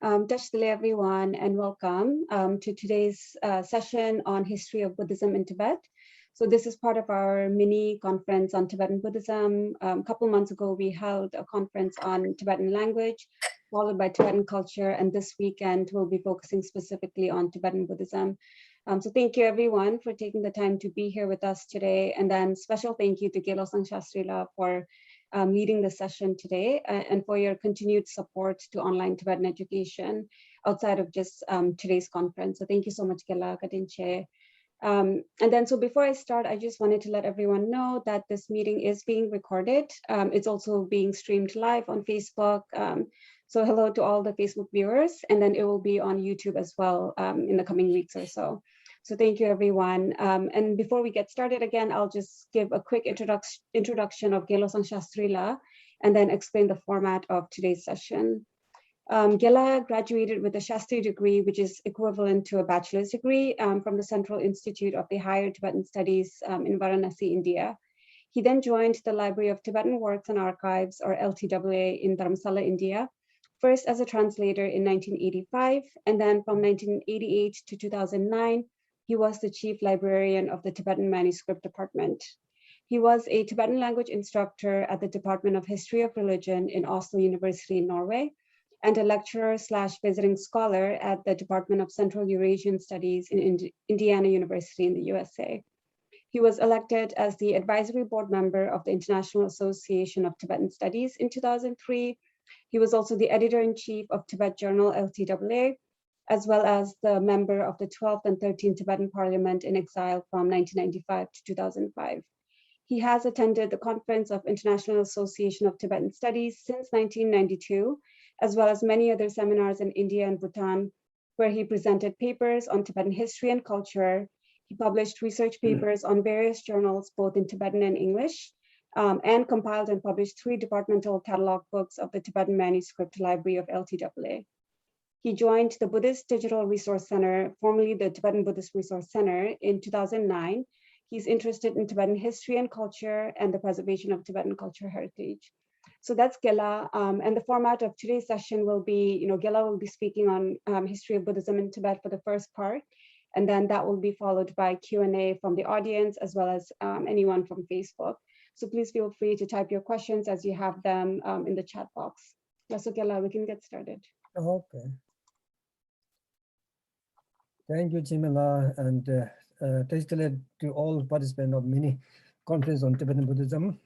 Tashdale everyone, and welcome to today's session on history of Buddhism in Tibet. So this is part of our mini conference on Tibetan Buddhism. A couple months ago, we held a conference on Tibetan language, followed by Tibetan culture, and this weekend we'll be focusing specifically on Tibetan Buddhism. So thank you everyone for taking the time to be here with us today, and then special thank you to Genla Lobsang Shastri for leading the session today and for your continued support to online Tibetan education outside of just today's conference. So thank you so much, Genla Kadinche. And then, so before I start, I just wanted to let everyone know that this meeting is being recorded. It's also being streamed live on Facebook. So hello to all the Facebook viewers, and then it will be on YouTube as well in the coming weeks or so. So thank you, everyone. And before we get started again, I'll just give a quick introduction of Genla Lobsang Shastri and then explain the format of today's session. Genla graduated with a Shastri degree, which is equivalent to a bachelor's degree from the Central Institute of the Higher Tibetan Studies in Varanasi, India. He then joined the Library of Tibetan Works and Archives, or LTWA, in Dharamsala, India, first as a translator in 1985, and then from 1988 to 2009, he was the chief librarian of the Tibetan Manuscript Department. He was a Tibetan language instructor at the Department of History of Religion in Oslo University in Norway, and a lecturer/visiting scholar at the Department of Central Eurasian Studies in Indiana University in the USA. He was elected as the advisory board member of the International Association of Tibetan Studies in 2003. He was also the editor-in-chief of Tibet Journal LTWA, as well as the member of the 12th and 13th Tibetan Parliament in exile from 1995 to 2005. He has attended the Conference of International Association of Tibetan Studies since 1992, as well as many other seminars in India and Bhutan, where he presented papers on Tibetan history and culture. He published research papers on various journals, both in Tibetan and English, and compiled and published 3 departmental catalog books of the Tibetan Manuscript Library of LTWA. He joined the Buddhist Digital Resource Center, formerly the Tibetan Buddhist Resource Center, in 2009. He's interested in Tibetan history and culture and the preservation of Tibetan culture heritage. So that's Genla, and the format of today's session will be, Genla will be speaking on history of Buddhism in Tibet for the first part, and then that will be followed by Q&A from the audience as well as anyone from Facebook. So please feel free to type your questions as you have them in the chat box. So Genla, we can get started. Okay. Thank you, Genla, and particularly to all participants of mini conference on Tibetan Buddhism.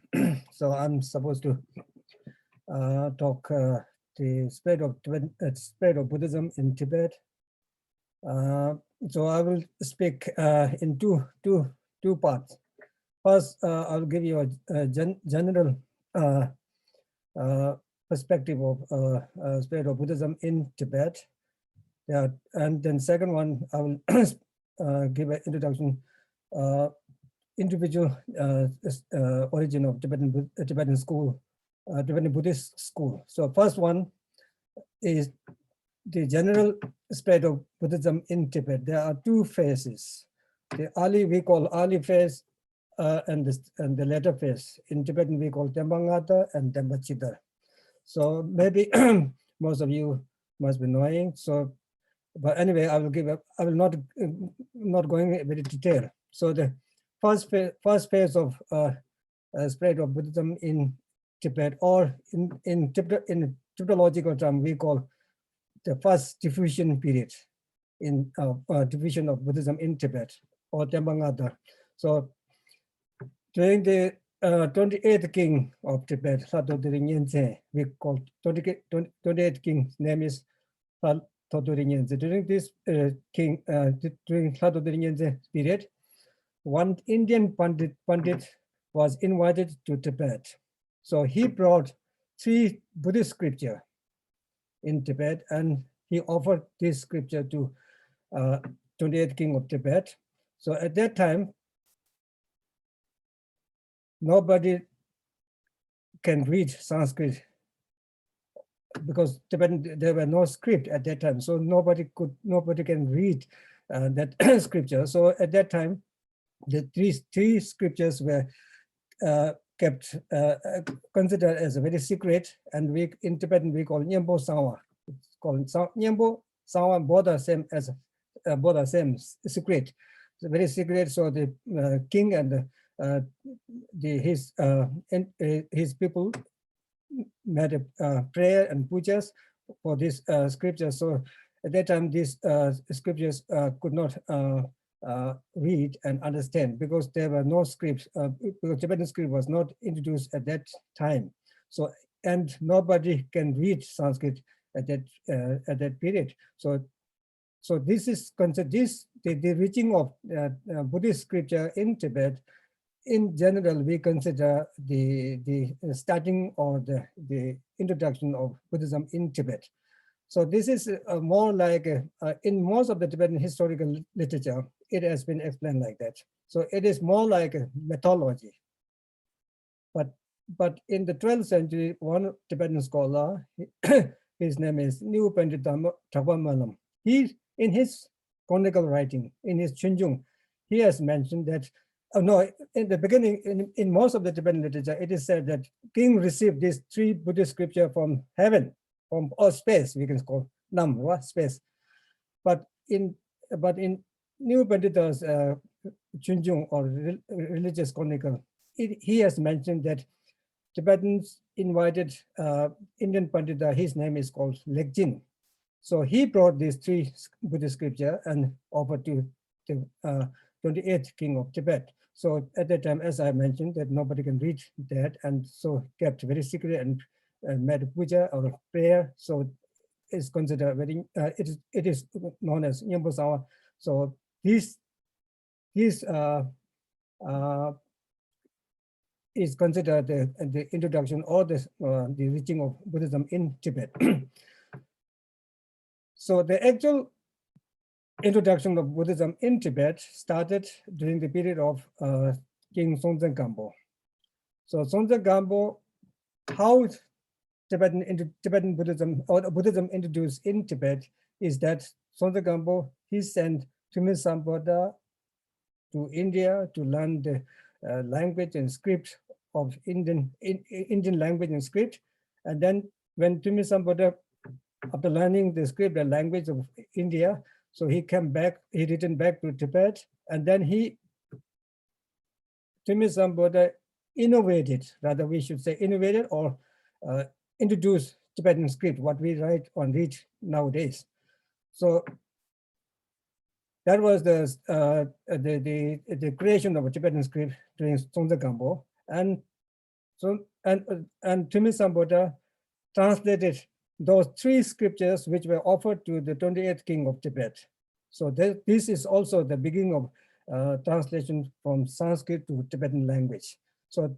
So I'm supposed to talk the spread of Buddhism in Tibet. So I will speak in two parts. First, I'll give you a general perspective of spread of Buddhism in Tibet. Yeah, and then second one, I will give an introduction, individual origin of Tibetan school, Tibetan Buddhist school. So first one is the general spread of Buddhism in Tibet. There are 2 phases. The early, we call early phase, and the later phase. In Tibetan, we call Tembangata and Tembachita. So maybe most of you must be knowing. So, but anyway, I will not going in very detail. So the first phase of spread of Buddhism in Tibet, or in Tibetological term, we call the first diffusion period in diffusion of Buddhism in Tibet, or Tembangata. So during the 28th king of Tibet, Thodori Nyenze, we call 28th king's name is Thodori Nyenze. During this during Thodori Nyenze period, one Indian Pandit was invited to Tibet. So he brought 3 Buddhist scripture in Tibet, and he offered this scripture to 28th king of Tibet. So at that time, nobody can read Sanskrit because Tibetan, there were no script at that time, so nobody can read that scripture. So at that time, the three scriptures were kept considered as a very secret, and in Tibetan we call Nyembo Sawa. called Nyambo Sawan, both are same as both are same secret. It's very secret. So the king and his people made a prayer and pujas for this scripture. So at that time, these scriptures could not read and understand because there were no scripts. Because Tibetan script was not introduced at that time. So and nobody can read Sanskrit at that period. So this is considered the reaching of Buddhist scripture in Tibet. In general, we consider the starting or the introduction of Buddhism in Tibet. So this is more like in most of the Tibetan historical literature, it has been explained like that. So it is more like a mythology. But in the 12th century, one Tibetan scholar, his name is New Pandit Thabamalam. He, in his chronicle writing, in his Chunjung, he has mentioned that in the beginning, in most of the Tibetan literature, it is said that king received these 3 Buddhist scripture from heaven, from space, we can call space. But in New Pandita's Chunjung or religious chronicle, he has mentioned that Tibetans invited Indian Pandita, his name is called Legjin. So he brought these 3 Buddhist scripture and offered to the 28th king of Tibet. So at that time, as I mentioned, that nobody can read that, and so kept very secret and made puja or prayer. So it's considered very. It is known as Nyambo Sawa. So this is considered the introduction or the reaching of Buddhism in Tibet. So the actual introduction of Buddhism in Tibet started during the period of King Songtsen Gampo. So Songtsen Gampo, how Tibetan Buddhism or Buddhism introduced in Tibet is that Songtsen Gampo, he sent Tumis Sampada to India to learn the language and script of Indian language and script. And then when Tumis Sampada, after learning the script and language of India, so he came back, he returned back to Tibet, and then Tumis Sampada innovated, rather we should say innovated or introduced Tibetan script, what we write or read nowadays. So that was the creation of a Tibetan script during Songtsen Gampo, and Tumis Sampada translated those 3 scriptures which were offered to the 28th king of Tibet. So this is also the beginning of translation from Sanskrit to Tibetan language. So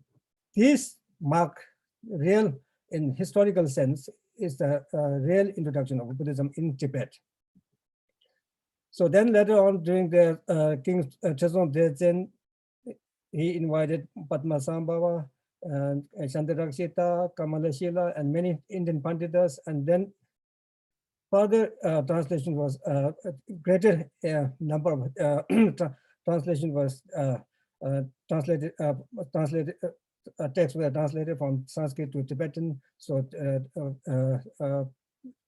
this mark real, in historical sense, is the real introduction of Buddhism in Tibet. So then later on, during the King Chezong Desen, he invited Padmasambhava and Chandarakshita, Kamalashila, and many Indian Panditas, and then further translation was a greater number of translation was translated. Texts were translated from Sanskrit to Tibetan. So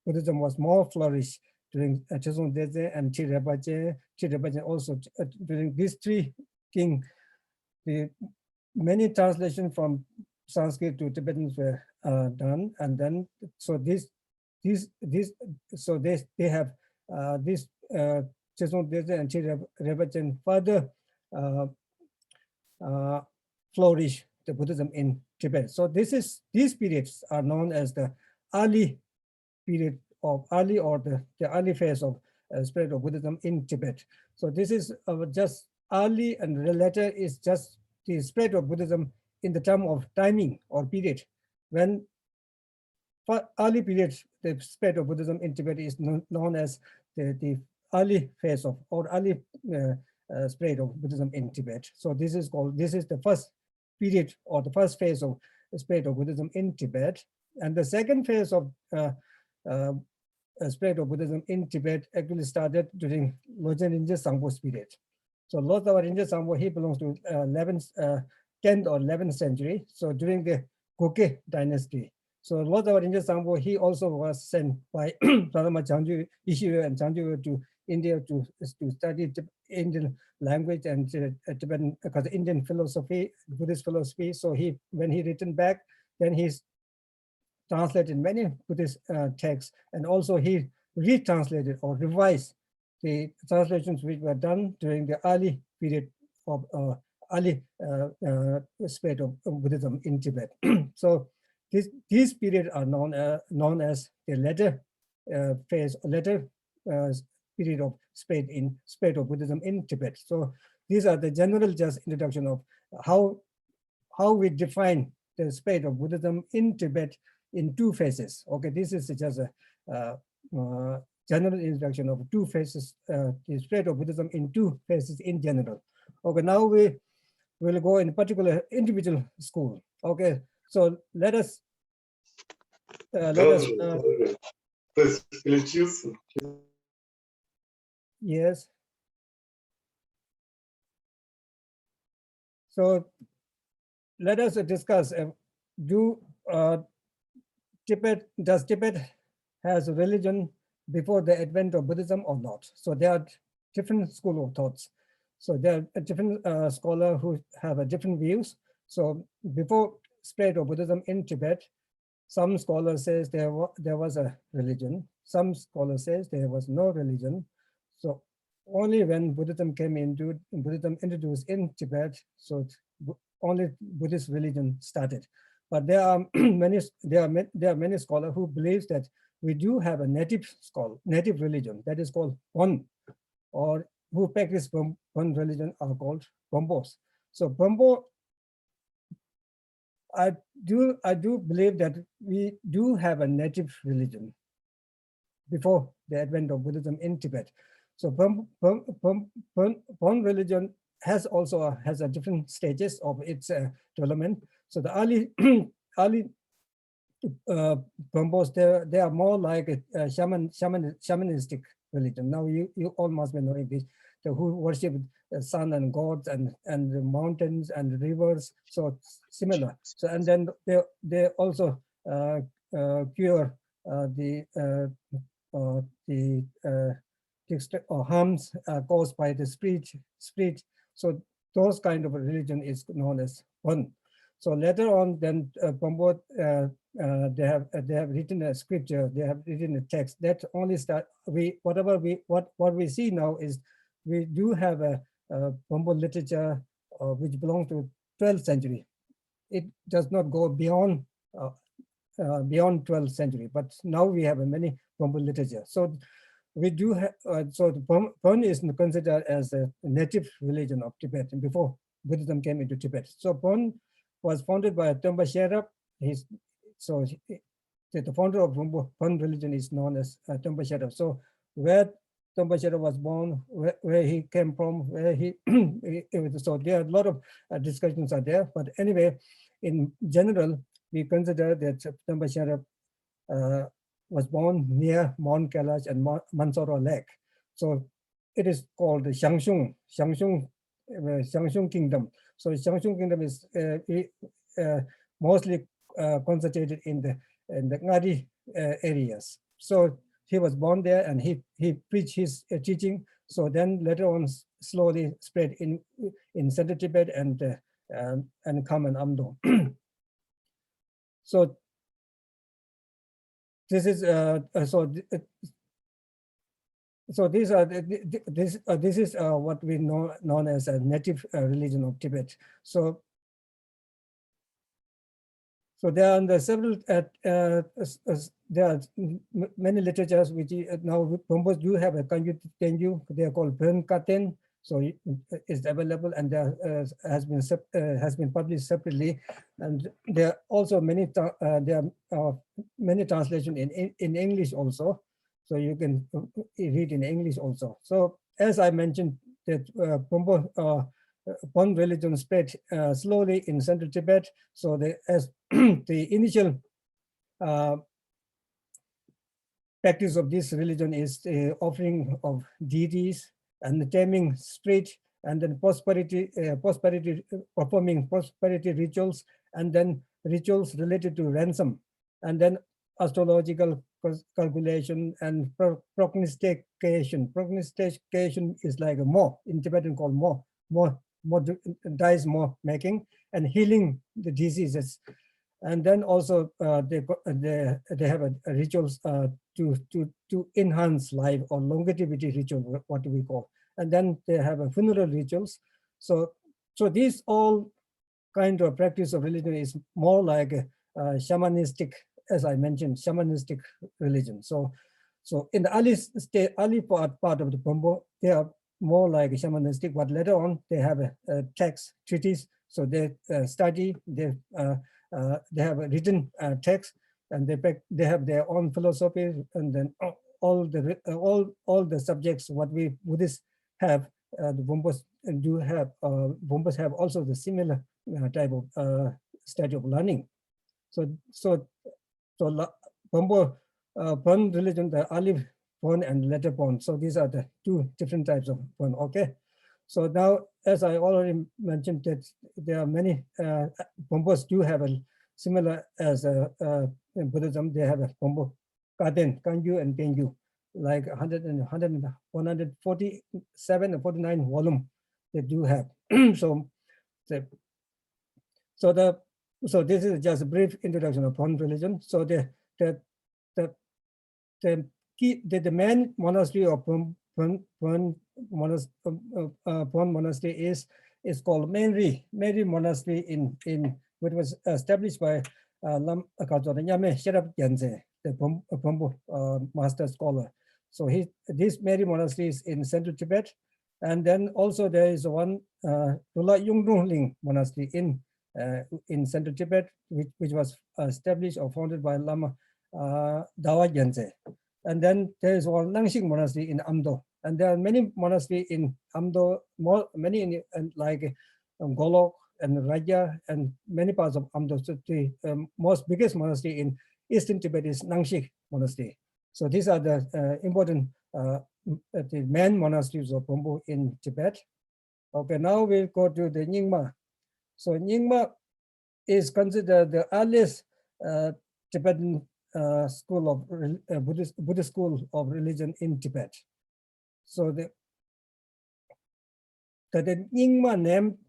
Buddhism was more flourished during Chezong Desen and Chirebache. Chirebache also during these 3 kings. The many translations from Sanskrit to Tibetans were done, and then so they have this Chezong Desen and Chirebache further flourish the Buddhism in Tibet. So these periods are known as the early period of the early phase of spread of Buddhism in Tibet. So this is just early, and the later is just the spread of Buddhism in the term of timing or period. When for early period, the spread of Buddhism in Tibet is known as the early phase of or early spread of Buddhism in Tibet. So this is the first period or the first phase of the spread of Buddhism in Tibet. And the second phase of spread of Buddhism in Tibet actually started during Lodzen Rinpoche Sangpo's period. So Lodzen Rinpoche Sangpo, he belongs to 10th or 11th century. So during the Goke dynasty, So Lord Rinpoche Sangpo, he also was sent by Pradama Chanju Ishiyo and Chanju to India to study Indian language and Tibetan, because Indian philosophy, Buddhist philosophy. So when he returned back, then he's translated many Buddhist texts, and also he retranslated or revised the translations which were done during the early period of early spread of Buddhism in Tibet. So these periods are known as the later phase, later period of spread of Buddhism in Tibet. So these are the general just introduction of how we define the spread of Buddhism in Tibet in two phases. Okay, this is just a general introduction of two phases, the spread of Buddhism in two phases in general. Okay, now we will go in particular individual school. Okay, so let us yes. So let us discuss, does Tibet has a religion before the advent of Buddhism or not? So there are different school of thoughts. So there are different scholars who have different views. So before spread of Buddhism in Tibet, some scholars says there was a religion. Some scholars says there was no religion. So only when Buddhism introduced in Tibet, so only Buddhist religion started. But there are many scholars who believe that we do have a native religion that is called Bon, or who practice Bon religion are called Bombos. So Bombo, I do believe that we do have a native religion before the advent of Buddhism in Tibet. So Bon religion has a different stages of its development. So the early Bombos, they are more like a shamanistic religion. Now you all must be knowing this, who worship the sun and gods and the mountains and the rivers. So similar. So and then they also cure the harms caused by the spirit. So those kind of religion is known as Bon. So later on, then Bombo, they have written a scripture, they have written a text that only start what we see now is we do have a Bombo literature which belongs to 12th century. It does not go beyond 12th century, but now we have a many Bombo literature. So we do have so the Bon is considered as a native religion of Tibet before Buddhism came into Tibet. So Bon was founded by Trungpa Sherpa. The founder of Bon religion is known as Trungpa Sherpa. So where Trungpa Sherpa was born, where he came from, where he so there are a lot of discussions are there. But anyway, in general, we consider that Trungpa Sherpa was born near Mount Kailash and Mansarovar Lake. So it is called the Xiangshung Kingdom. So Xiangshung Kingdom is mostly concentrated in the Ngadi areas. So he was born there and he preached his teaching. So then later on slowly spread in Central Tibet and Kham and Amdo. So this is so these are this is what we know known as a native religion of Tibet. So there are several there are many literatures which now Bombos do have a Kanju Tenju. They are called Bernkaten. So it's available and there has been published separately, and there are also many many translations in English also. So you can read in English also. So as I mentioned, that Bon religion spread slowly in Central Tibet. So as the initial practice of this religion is the offering of deities and the taming spirit, and then performing prosperity rituals, and then rituals related to ransom. and then astrological calculation and prognostication. Prognostication is like a mo, in Tibetan called more dice more making, and healing the diseases. And then also they have a rituals to enhance life, or longevity ritual, what we call. And then they have a funeral rituals. So these all kind of practice of religion is more like a shamanistic, as I mentioned, shamanistic religion. So in the early part of the Pombo, they are more like shamanistic, but later on they have a text treatise. So they study, they have a written text, and they have their own philosophy, and then all the subjects what we Buddhists have, the Bumbos do have. Bumbos have also the similar type of stage of learning. So Bumbo Pon religion, the early Pon and later Pon. So these are the two different types of Pon. Okay. So now, as I already mentioned, that there are many Bumbos do have a similar as in Buddhism. They have a Bumbo Kaden, Kanju, and Tenju, like 147 or 49 volume they do have. So this is just a brief introduction of Pon religion. So the main monastery of Pon Monastery is called Mary Monastery in which was established by Lam Nyame Sherab Genze, the Pombo master scholar. So this Mary Monastery is in central Tibet, and then also there is one Tula Yungdungling Monastery in central Tibet, which was established or founded by Lama Dawa Genze. And then there is one Nangshik Monastery in Amdo. And there are many monasteries in Amdo, many in like Golok and Raja and many parts of Amdo. So the most biggest monastery in Eastern Tibet is Nangshik Monastery. So these are the important the main monasteries of Pombo in Tibet. Okay, now we'll go to the Nyingma. So Nyingma is considered the earliest Tibetan school of Buddhist school of religion in Tibet. So the Nyingma name,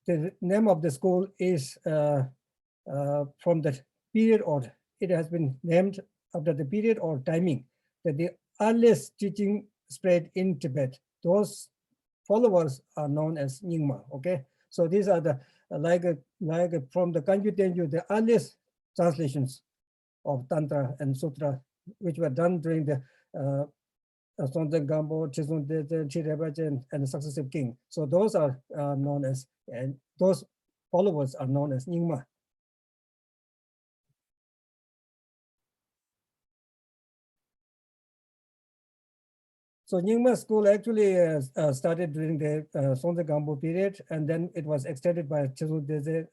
the name of the school is from the period, or it has been named after the period or timing that the earliest teaching spread in Tibet. Those followers are known as Nyingma. Okay, so these are the like from the Kanju Tenju, the earliest translations of Tantra and Sutra, which were done during the Sonten Gambo, Chizun Chirebachen, and the successive king. So those are known as, and those followers are known as Nyingma. So Nyingma school actually started during the Sonten Gambo period, and then it was extended by Chizun Deze,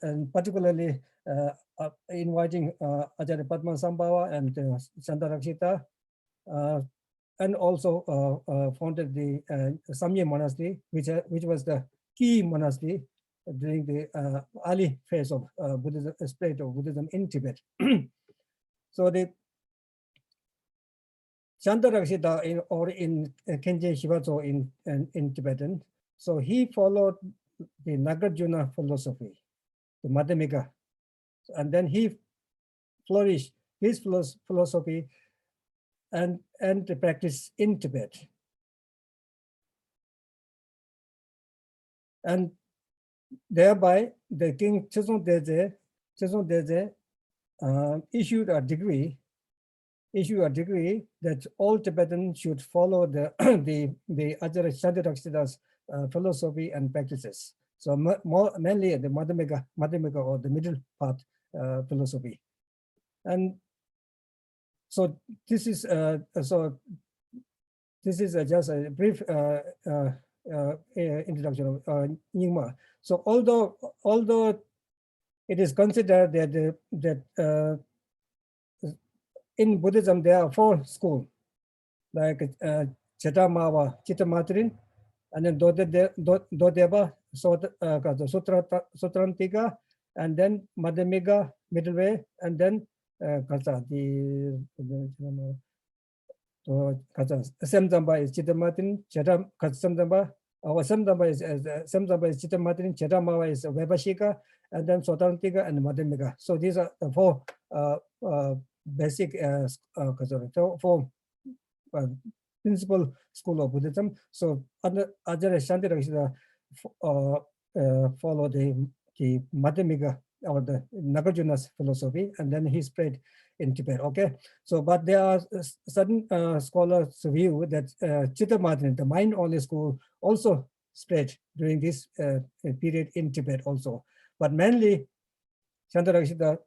and particularly inviting Acharya Padma Sambhava and Chandarakshita, and also founded the Samye Monastery, which was the key monastery during the early phase of Buddhism, spread of Buddhism in Tibet. So the Chandarakshita in Kenje Shivatso in Tibetan, so he followed the Nagarjuna philosophy, the Madhyamika, and then he flourished his philosophy and the practice in Tibet. And thereby the king Chizun Deze issued a decree that all Tibetans should follow the Acharya Chandarakshita's philosophy and practices. So mainly the Madhyamika or the middle path philosophy. And so this is just a brief introduction of Nyingma. So although it is considered that in Buddhism there are 4 schools, like Chetamawa, Chittamatrin, and then Dodeba, Sutrantika, and then Madhyamika, middle way, and then 가자 디 또 가자 샘잠바 is 지드마틴 제람 가슴잠바 our 샘잠바 is 샘잠바 is 지드마틴 제람마 is Vebashika and then Sotantika and Madhyamika. So these are the four basic four principal school of Buddhism. So under Ajahn Shantirakshita follow the Madhyamika or the Nagarjuna's philosophy, and then he spread in Tibet. Okay, so but there are certain scholars view that Chittamadhyana, the mind-only school, also spread during this period in Tibet also. But mainly, Shantarakshita,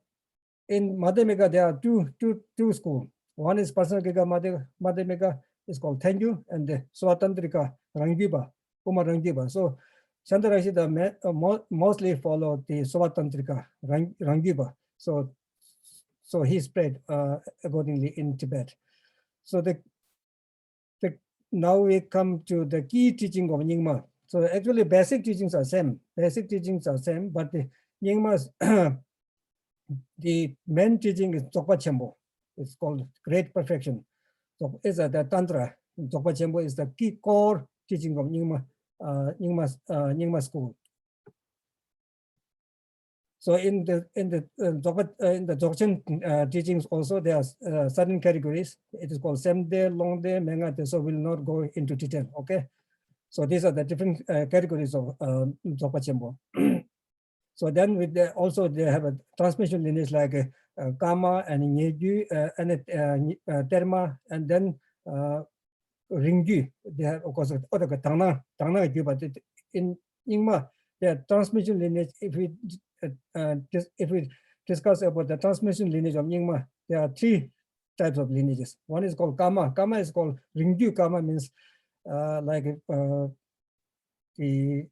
in Madhyamika there are two schools. One is Pasanagika Madhyamika, is called Tengyu, and the Swatantrika Rangviba, Uma Rangviba. So Shantarakshita mostly followed the Swatantrika Rangviba. So he spread accordingly in Tibet. So now we come to the key teaching of Nyingma. So actually basic teachings are same. Basic teachings are same, but the Nyingma's the main teaching is Dzogpa Chenpo. It's called Great Perfection. So it's the Tantra. Dzogpa Chenpo is the key core teaching of Nyingma school. So in the Dzogchen teachings also there are certain categories. It is called Semde, Longde, Mengate. So we'll not go into detail. Okay. So these are the different categories of Dzogpa Chenpo. So then with also they have a transmission lineage like Kama and Nyegyu and Terma, and then Ringyu. They have of course Tangna, but in Nyingma their transmission lineage. If we discuss about the transmission lineage of Nyingma, there are three types of lineages. One is called Kama. Kama is called Ringyu. Kama means like the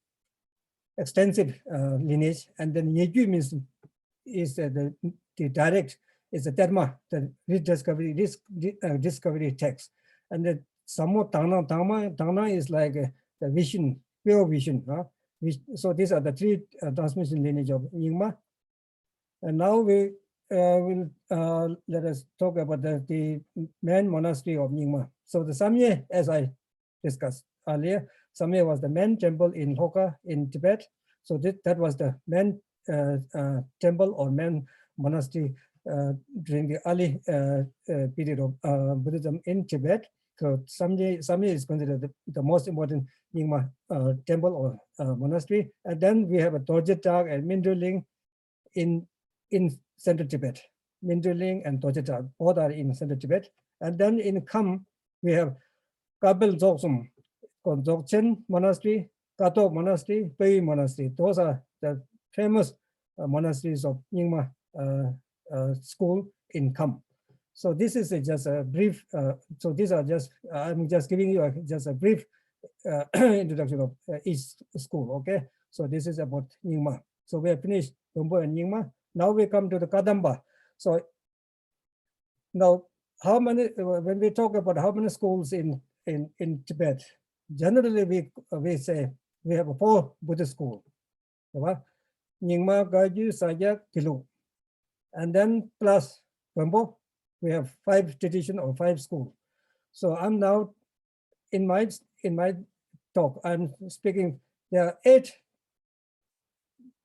extensive lineage, and then Nyegyu means is the direct, is the Dharma, the discovery text, and the Samo Tangna is like the vision, pure vision. So these are the three transmission lineage of Nyingma. And now we will let us talk about the main monastery of Nyingma. So the Samye, as I discussed earlier, Samye was the main temple in Hoka in Tibet. So that was the main temple or main monastery during the early period of Buddhism in Tibet. So Samye is considered the most important Nyingma temple or monastery. And then we have a Dorje and Minderling in central Tibet. Minderling and Dorje both are in central Tibet. And then in Kham, we have Kabel Dzogchen, called Dzogchen Monastery, Kato Monastery, Pei Monastery. Those are the famous monasteries of Nyingma school in Kham. So this is just a brief, so these are just, I'm just giving you just a brief introduction of each school, okay? So this is about Nyingma. So we have finished Dombo and Nyingma. Now we come to the Kadamba. So now, how many, when we talk about how many schools in Tibet, generally we say we have 4 Buddhist schools. Nyingma, Gaju, Sajak, Tilu. And then plus Dombo, we have 5 tradition or 5 schools. So I'm now in my talk, I'm speaking, there are 8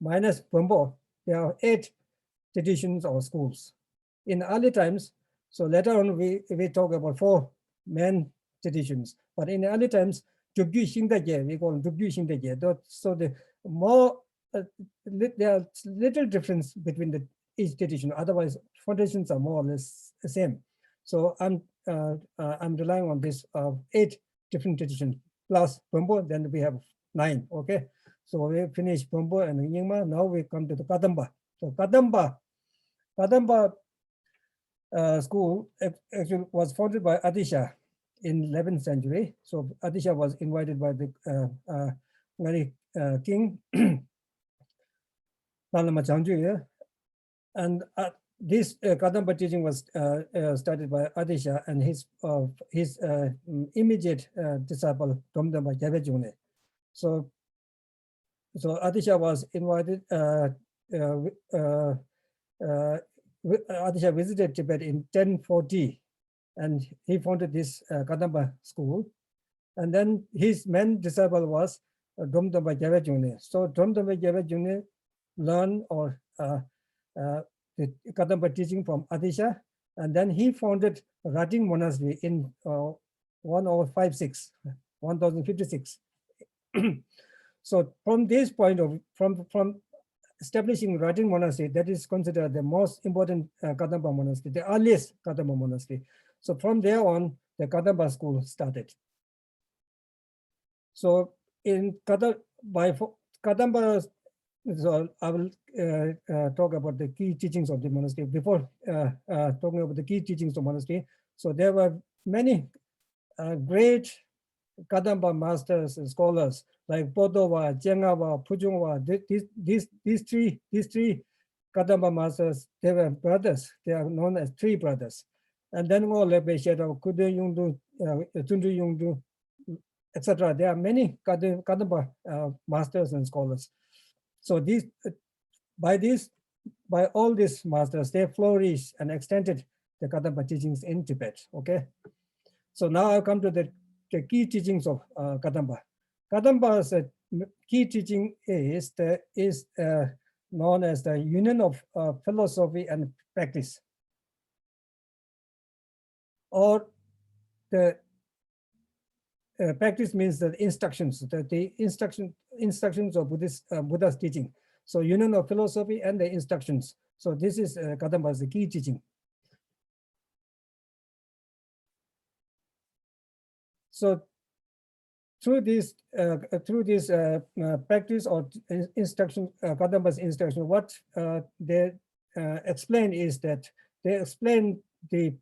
minus Bombo, there are 8 traditions or schools. In early times, so later on we talk about 4 main traditions, but in early times, Dubgyu Shingdaje, we call Dubgyu Shingdaje. So the more, there are little difference between each tradition, otherwise foundations are more or less the same. So I'm relying on this 8 different traditions plus Bombo, then we have 9. Okay, so we finish Bombo and Nyingma. Now we come to the Kadamba. So Kadamba school actually was founded by Adisha in 11th century. So Adisha was invited by the king Nalama Changju, and this Kadamba teaching was started by Adisha and his immediate disciple Domdamba Gyabejune. So Adisha was invited Adisha visited Tibet in 1040, and he founded this Kadamba school. And then his main disciple was Dromdamba Gyalpa. So Dromdamba Gyalpa learned the Kadamba teaching from Adisha, and then he founded Rating Monastery in 1056. So from this point of from establishing Rating Monastery, that is considered the most important Kadamba monastery, the earliest Kadamba monastery. So from there on, the Kadamba school started. So in Kadamba, so I will talk about the key teachings of the monastery. Before talking about the key teachings of monastery, so there were many great Kadamba masters and scholars like Bodova, Jengawa, Pujungwa. These three Kadamba masters, they were brothers. They are known as three brothers. And then Lepe Shero, Kudu Yungdu, Tundu Yungdu, etc. There are many Kadamba masters and scholars. So by all these masters, they flourished and extended the Kadamba teachings in Tibet. Okay. So now I come to the key teachings of Kadamba. Kadamba's key teaching is known as the union of philosophy and practice, or the practice means the instructions, the instructions of Buddha's teaching. So union of philosophy and the instructions. So this is Kadamba's key teaching. So through this practice or instruction, Kadamba's instruction, what they explain is that they explain the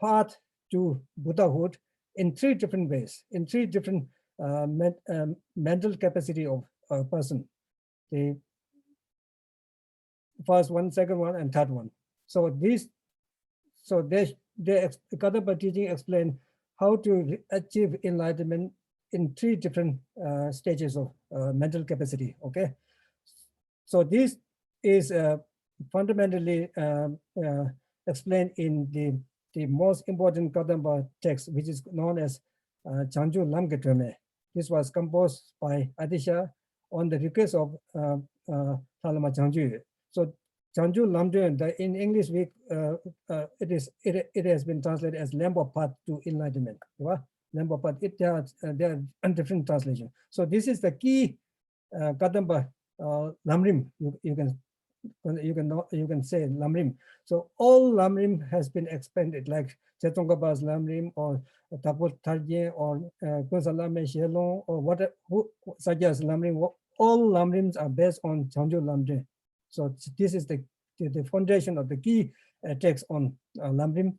path to Buddhahood in three different ways, in three different mental capacity of a person. The first one, second one, and third one. So Kadamba teaching explain how to achieve enlightenment in three different stages of mental capacity. Okay, so this is fundamentally explained in the most important Kadamba text, which is known as Chanju Lamgetrame. This was composed by Adisha on the request of Thalama Chanju. So Chanju Lamdren, in English, it has been translated as Lamb of Path to Enlightenment. Lamb of Path. There are different translations. So this is the key Kadamba Lamrim. You can say Lamrim. So all Lamrim has been expanded, like Chetongaba's Lamrim or Taput Tarje or Kunsalame Shelon or whatever, such as Lamrim. All Lamrims are based on Chanju Lamrim. So this is the foundation of the key text on Lamrim.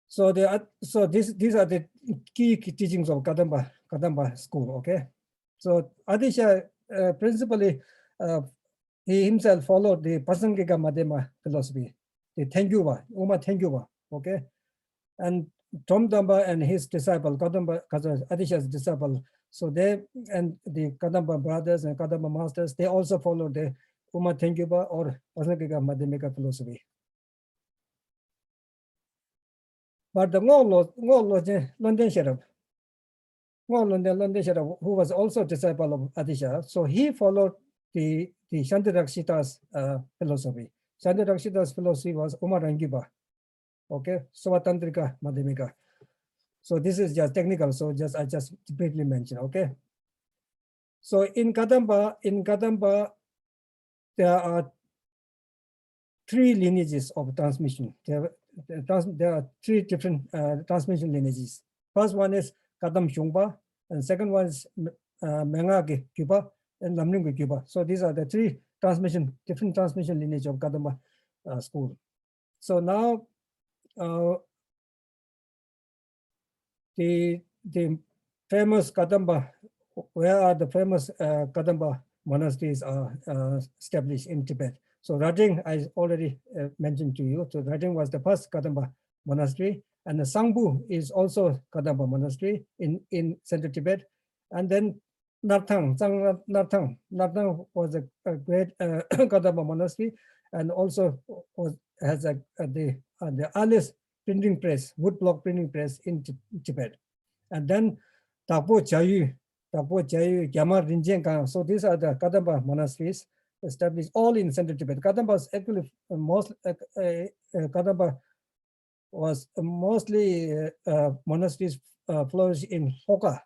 So these are the key teachings of Kadamba school. Okay, so Adisha principally he himself followed the Pasangika Madhyama philosophy, the Tengyuba, Uma Tengyuba. Okay, and Dromdamba and his disciple Adisha's disciple. So they and the Kadamba brothers and Kadamba masters, they also followed the Uma Tengyuba or Pasangika Madhyamika philosophy. But the London Sherab, who was also a disciple of Adisha, so he followed the Shantirakshita's philosophy. Shantirakshita's philosophy was Umarangiba, okay, Swatantrika Madhyamika. So this is just technical, so I just briefly mentioned, okay. So in Kadamba, there are three lineages of transmission. There are three different transmission lineages. First one is Kadam Shungpa, and second one is Mengage Kyupa and Lamlingu Kyupa. So these are the three different transmission lineage of Kadamba school. So now the famous Kadamba, where are the famous Kadamba monasteries are established in Tibet. So Rating, I already mentioned to you. So Rating was the first Kadamba monastery, and the Sangbu is also Kadamba monastery in central Tibet. And then Narthang, Narthang was a great Kadamba monastery, and also has the earliest printing press, woodblock printing press in Tibet. And then Tapo Chayu, Gyamar Rinchen. So these are the Kadamba monasteries established all in central Tibet. Kadamba was actually Kadamba was mostly monasteries flourished in Hoka,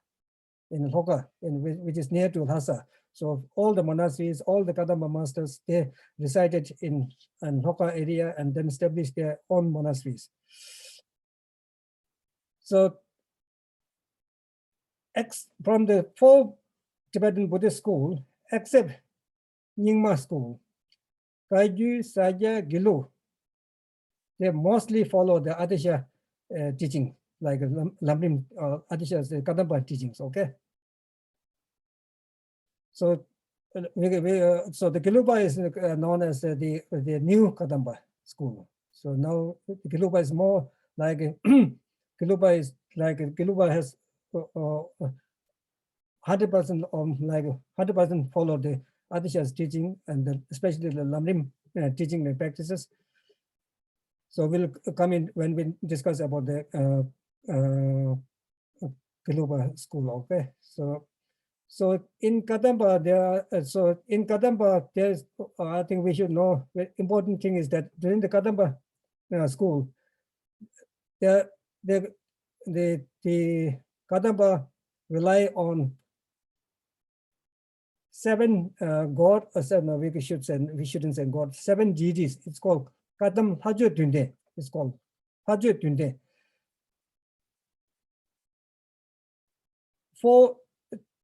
which is near to Lhasa. So all the monasteries, all the Kadamba masters, they resided in Hoka area and then established their own monasteries. So from the 4 Tibetan Buddhist schools, except Nyingma school, Kaiju, Saja, Gilu, they mostly follow the Atisha teaching, like Lamrim Atisha's Kadamba teachings, okay? So, so the Gelupa is known as the new Kadamba school. So now Gelupa is more like Gelupa has 100% like 100% follow the Atisha's teaching, and especially the Lamrim teaching and practices. So we'll come in when we discuss about the Gelupa school. Okay, so in Kadamba, there's I think we should know the important thing is that during the Kadamba school, the Kadamba rely on 7 god, no, we shouldn't say god, 7 deities. It's called Kadam Hajut Dunde. It's called Hajut Dunde. 4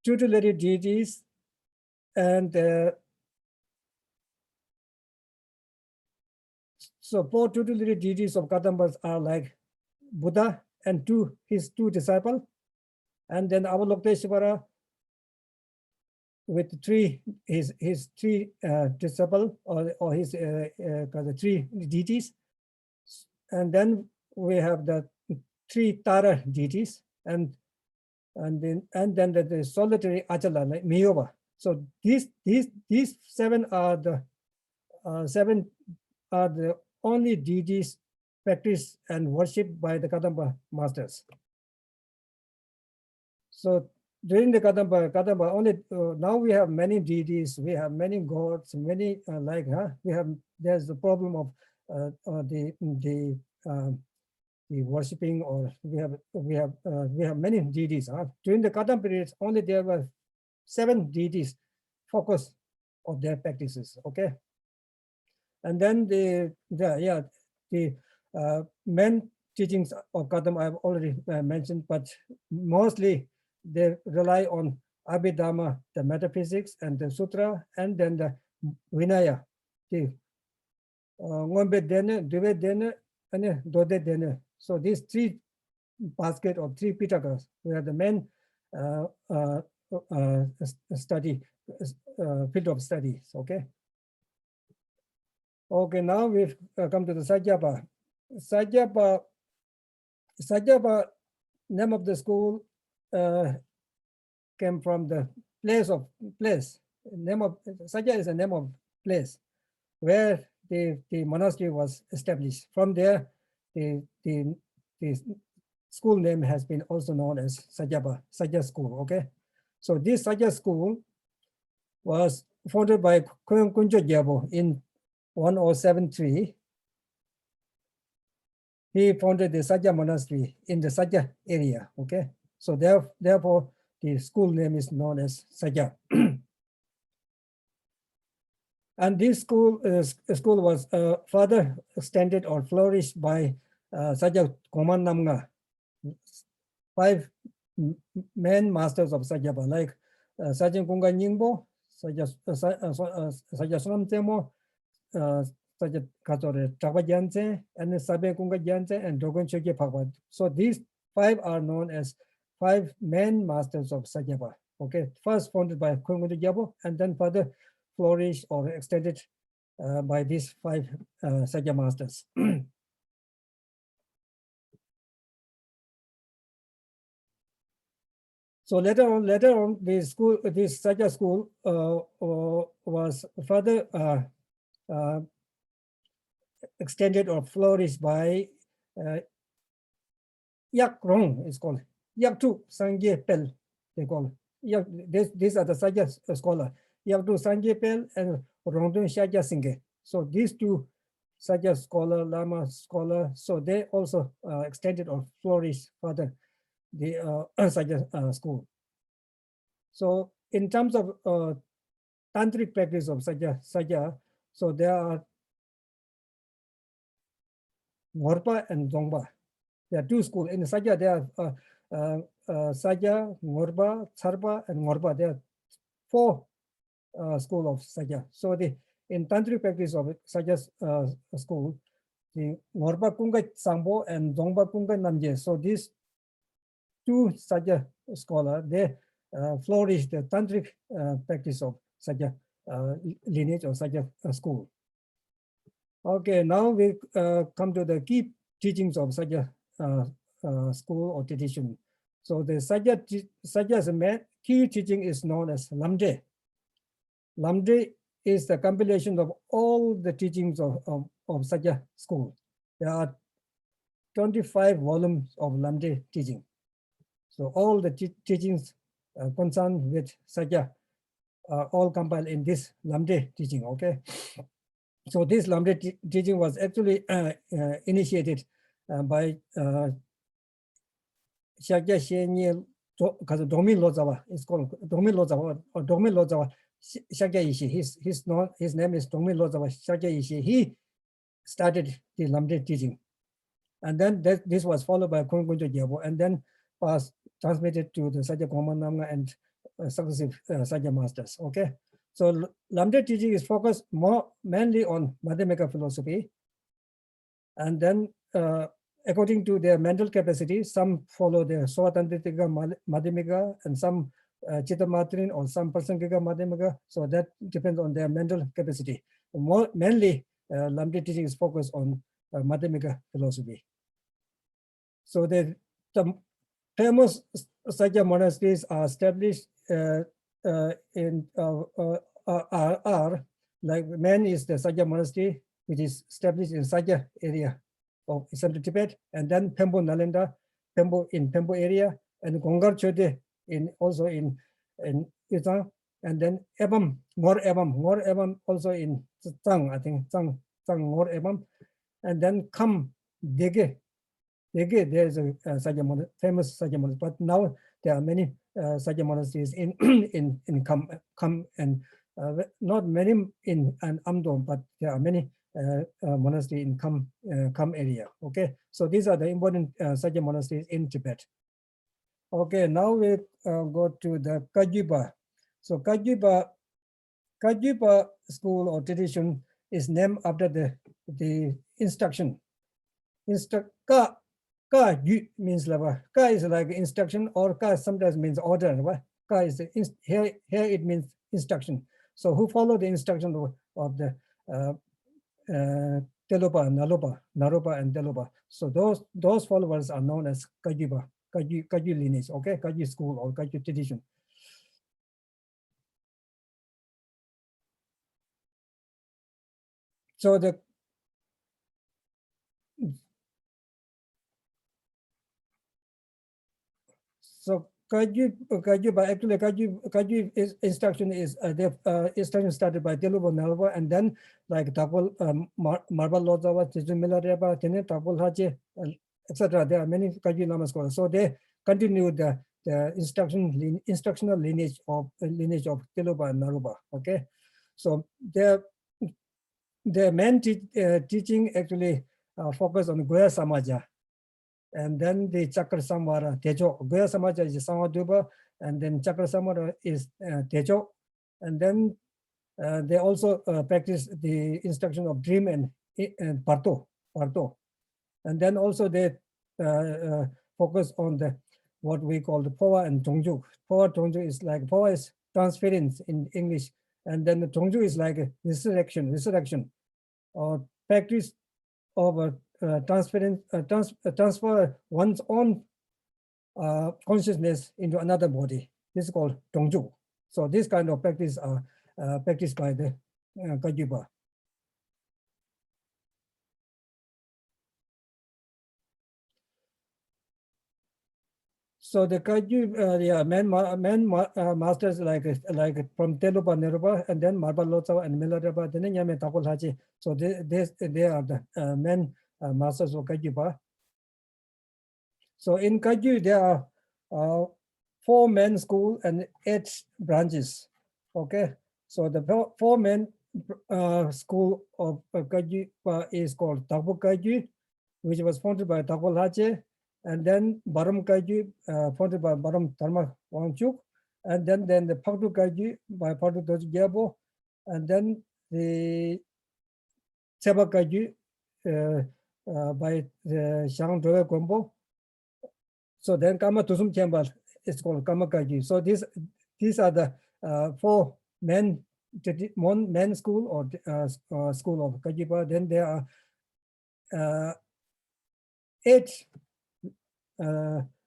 tutelary deities, and so 4 tutelary deities of Kadambas are like Buddha and his two disciples, and then Avalokiteshvara with his 3 disciples, or his 3 deities, and then we have the 3 Tara deities, and then the solitary Achala, like Miyoba. So these 7 are the only deities practiced and worshipped by the Kadamba masters. So during the Kadamba only now we have many deities, we have many gods, many there's the problem of the worshipping, or we have many deities. During the Kadamba periods, only there were 7 deities focus of their practices. Okay, and then the main teachings of Kadamba I've already mentioned, but mostly they rely on Abhidhamma, the metaphysics, and the sutra, and then the Vinaya, the Ngombe Dene, Dve Dene, and Dode Dene. So these 3 baskets or 3 pitakas were the main study field of studies. Okay. Okay, now we've come to the Sajjapa. Sajjapa, name of the school came from the place. Name of Sajja is a name of place where the monastery was established. From there, the school name has been also known as Sajja school. Okay, so this Sajja school was founded by Koyong Kunjo Gyabo in 1073. He founded the Sajja monastery in the Sajja area. Okay, so therefore the school name is known as Sajja. And this school was further extended or flourished by Sajja Koman Namga, 5 main masters of Sajjapa, like Sajjan Kunga Nyingbo, Sajja Sonam Temo, Sajja Katore Chakwa Gyantse, and Sabe Kunga Gyantse, and Dogon Chogye Phagwat. So these 5 are known as 5 main masters of Sajjapa. Okay, first founded by Koyong Gyabo, and then further flourished or extended by these 5 Sajja masters. So later on, this Sajja school was further extended or flourished by Yak Rong, is called Yak Tu Sangye Pel, they call it. These are the Sajja scholar, Yak Tu Sangye Pel and Rongdun Shagya Singhe. So these two Sajja scholar, Lama scholar, so they also extended or flourished further the Sajja school. So in terms of tantric practice of Sajja, so there are Ngorpa and Zongba. There are two schools. In Sajja, there are Sajja, Ngorpa, Charpa, and Ngorpa. There are four schools of Sajja. So in tantric practice of Sajja school, the Ngorpa Kunga Sangbo and Zongba Kunga Namje. So these two Sajja scholars, they flourished the tantric practice of Sajja lineage or Sajja school. Okay, now we come to the key teachings of Sajja school or tradition. So the Sajja's key teaching is known as Lamde. Lamde is the compilation of all the teachings of Sajja school. There are 25 volumes of Lamde teaching. So all the teachings concerned with Sajja are all compiled in this Lamde teaching, okay? So this Lamde teaching was actually initiated by Shagya Shenye Domin Lozawa. It's called Domin Lozawa or Domin Lozawa Shagya Ishi. His name is Domin Lozawa Shagya Ishi. He started the Lamde teaching. And then this was followed by Kungunjo Jabo, and then was transmitted to the Sajja Komanamga and successive Sajja masters. Okay, so Lamde teaching is focused mainly on Madhyamika philosophy, and then according to their mental capacity, some follow the Swatantritika Madhyamika and some Chittamatrin or some Prasangika Madhyamika. So that depends on their mental capacity. Mainly, Lamde teaching is focused on Madhyamika philosophy. So the famous Sajja monasteries are established in like main is the Sajja monastery, which is established in Sajja area of central Tibet, and then Pembo Nalanda, Pembo in Pembo area, and Gongar Chode also in Yuzhang, and then Ebam, Ngor Ebam also in Zhang, I think Zhang Ngor Ebam, and then Kam Dege. There is a famous Sajja monastery, but now there are many Sajja monasteries in Kam and not many in Amdon, but there are many monasteries in Kam area. Okay, so these are the important Sajja monasteries in Tibet. Okay, now we go to the Kagyupa. So Kagyupa school or tradition is named after the instruction. Ka means ka is like instruction, or ka sometimes means order. Ka is here it means instruction. So who follow the instruction of the Telopa, Naropa, and Telopa. So those followers are known as Kagyupa, Kagyu lineage, okay, Kagyu school or Kagyu tradition. So Kagyu, but actually Kagyu instruction is instruction started by Telugu Nalva, and then like Tapol Marba Lozawa, Tijumilareba, Tene Tapol Hache, etc. There are many Kagyu Lama scholars. So they continue the instructional lineage of Telugu and Naruba. Okay, so their main teaching actually focus on Goya Samaja. And then the Chakra Samvara Tejo. Goya Samaja is Samaduba, and then Chakra Samvara is Tejo. And then they also practice the instruction of dream and Parto. And then also they focus on what we call the Powa and Tongju. Powa Tongju is like, Powa is transference in English, and then the Tongju is like resurrection, or practice of transfer one's own consciousness into another body. This is called Dongju. So this kind of practice are practiced by the Kagyupa. So the Kagyu, masters like from Telupa Nerupa and then Marba Lotsa and Milaraba, then Yame Takul Hachi. So they are the men masters of Kagyupa. So in Kagyu, there are 4 men school and 8 branches. Okay, so the 4 men school of Kagyupa is called Tapu Kagyu, which was founded by Takul Hache. And then Baram Kaji, founded by Baram Dharma Wangchuk, and then the Paktu Kaji by Paktu Doji Gyabo, and then the Cheba Kaji by Shang Doya Gombo. So then Kama Tusum Chambal is called Kama Kaji. So these are the 4 men school or school of Kajipa. Then there are 8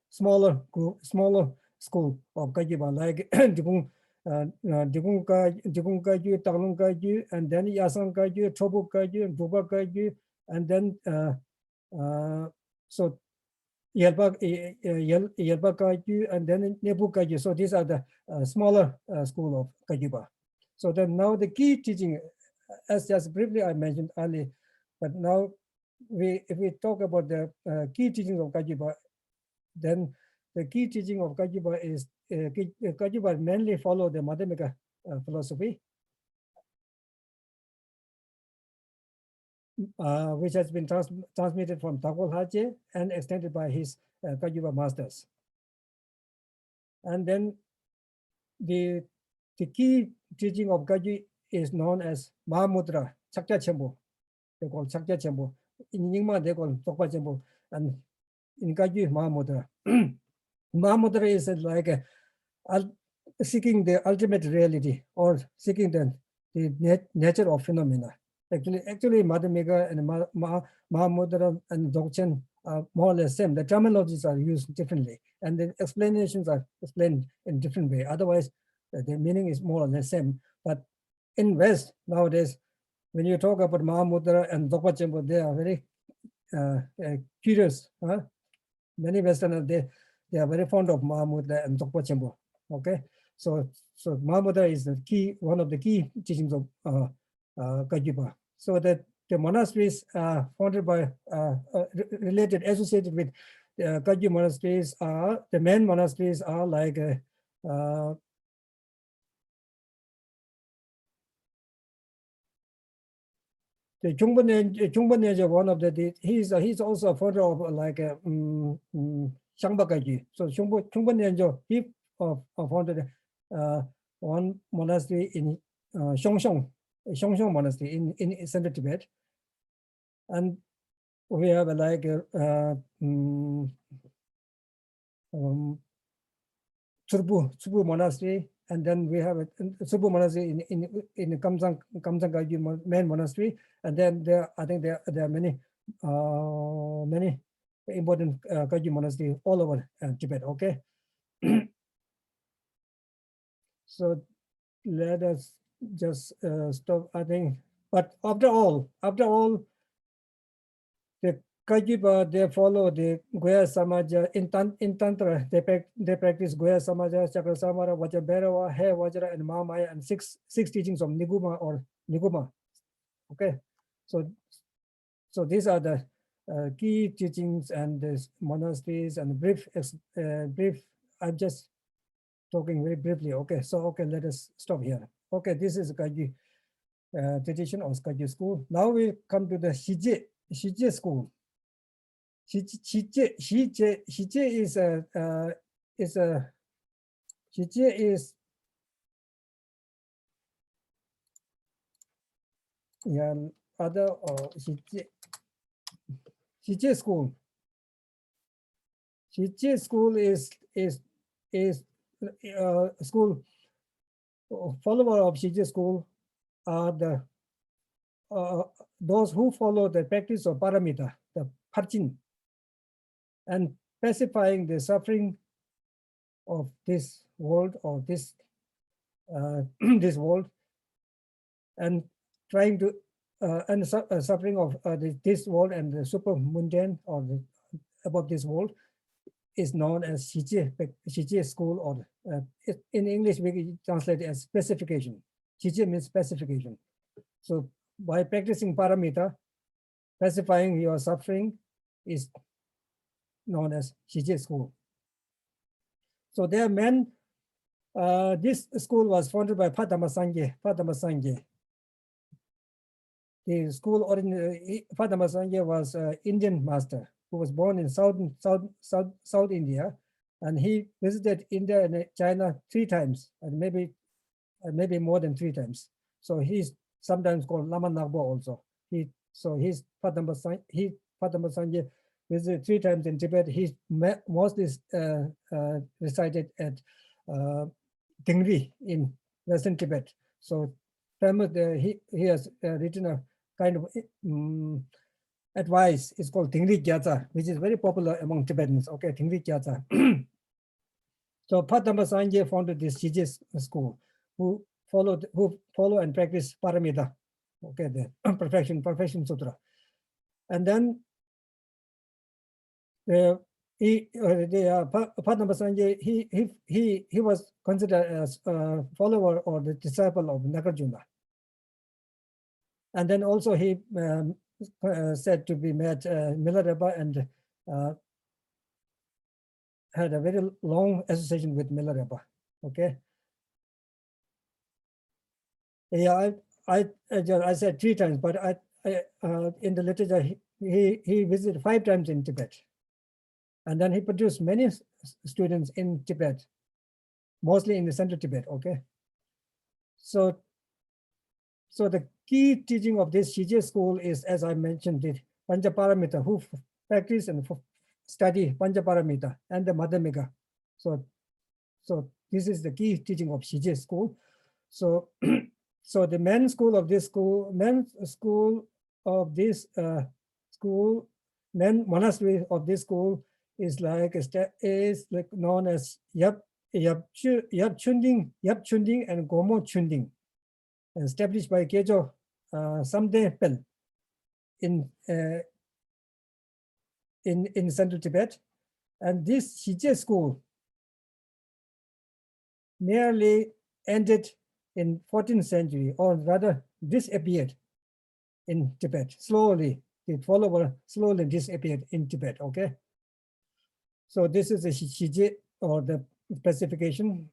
smaller school of Kajiba, like Dikung Kaju, Tanglung Kaju, and then Yasan Kaju, Chobu Kaju, and Buba Kaju, and then so Yelpa Kaju, and then Nebu Kaju. So these are the smaller school of Kajiba. So then now the key teaching, as just briefly I mentioned earlier, but now if we talk about the key teachings of Kajiba, then the key teaching of Kajiba is Kajiba mainly follow the Madhyamika philosophy, which has been transmitted from Takul Hache and extended by his Kajiba masters. And then the key teaching of Kaji is known as Mahamudra, Chakya Chembo. They call Chakya Chembo. In Nyingma, they call Tokpa Chembo. And in Kaji, Mahamudra. Mahamudra is like seeking the ultimate reality or seeking the nature of phenomena. Actually, Madhyamika and Mahamudra and Dzogchen are more or less same. The terminologies are used differently, and the explanations are explained in different way. Otherwise, the meaning is more or less same. But in West nowadays, when you talk about Mahamudra and Dzogpa Chembo, they are very curious. Many Westerners, they are very fond of Mahamudra and Dzogpa Chembo. Okay, so Mahamudra is the key, one of the key teachings of Kajipa. So that the monasteries founded by related, associated with Kaji monasteries are, the main monasteries are like the Chungpa Nyanja, one of the, he's also a founder of like Shangpa Kaji. So Chungpa Nyanja, he founded one monastery in Shongshong Monastery in Central Tibet. And we have like Tsurbu Monastery, and then we have a Tsurbu Monastery in Kamsang Kaji main monastery, and then I think there are many important Kaji monasteries all over Tibet. Okay, so let us just stop. I think, but after all, the Kajipa, they follow the Goya Samaja in Tantra. They practice Goya Samaja, Chakra Samara, Vajrabhairava, He Vajra, and Mahamaya, and six teachings of Niguma or Niguma. Okay, so these are the key teachings and the monasteries and brief. I'm just talking very briefly. Okay, so let us stop here. Okay, this is Kaji tradition or Kaji school. Now we come to the Shije school. Shije is other or Shije school. Shije school is school. Follower of Shije school are the those who follow the practice of paramita, the parchin. And specifying the suffering of this world or this this world, and trying to suffering of this world and the super mundane or above this world is known as Shijie school, or in English we translate it as specification. Shijie means specification. So by practicing paramita, specifying your suffering is known as Shijie school. So there are men. This school was founded by Padma Sangye. The school originally, Padma Sangye was an Indian master who was born in South India, and he visited India and China 3 times, and maybe more than 3 times. So he's sometimes called Lama Nagbo also. He's Padma Sangye visited 3 times in Tibet. He mostly resided at Tingri in Western Tibet. So famous, he has written a kind of advice. It's called Tingri Gyatsa, which is very popular among Tibetans. Okay, Tingri Gyatsa. So Padma Sangye founded this Shijie school, who follow and practice paramita. Okay, the perfection sutra, and then Padma Sangye, he was considered as a follower or the disciple of Nagarjuna. And then also he said to be met Milarepa and had a very long association with Milarepa. Okay. Yeah, I said 3 times, but in the literature he visited 5 times in Tibet. And then he produced many students in Tibet, mostly in the central Tibet, okay? So the key teaching of this Shijie school is, as I mentioned, the Panchaparamita, who practice and study Panchaparamita and the Madhyamika. So this is the key teaching of Shijie school. So the men's school of this school, monastery of this school is like known as Yap Chunding and Gomo Chunding, established by Kejo Samde Pel in central Tibet. And this Shijie school nearly ended in 14th century, or rather disappeared in Tibet. Slowly, the follower slowly disappeared in Tibet, okay? So this is the Shijie, or the specification.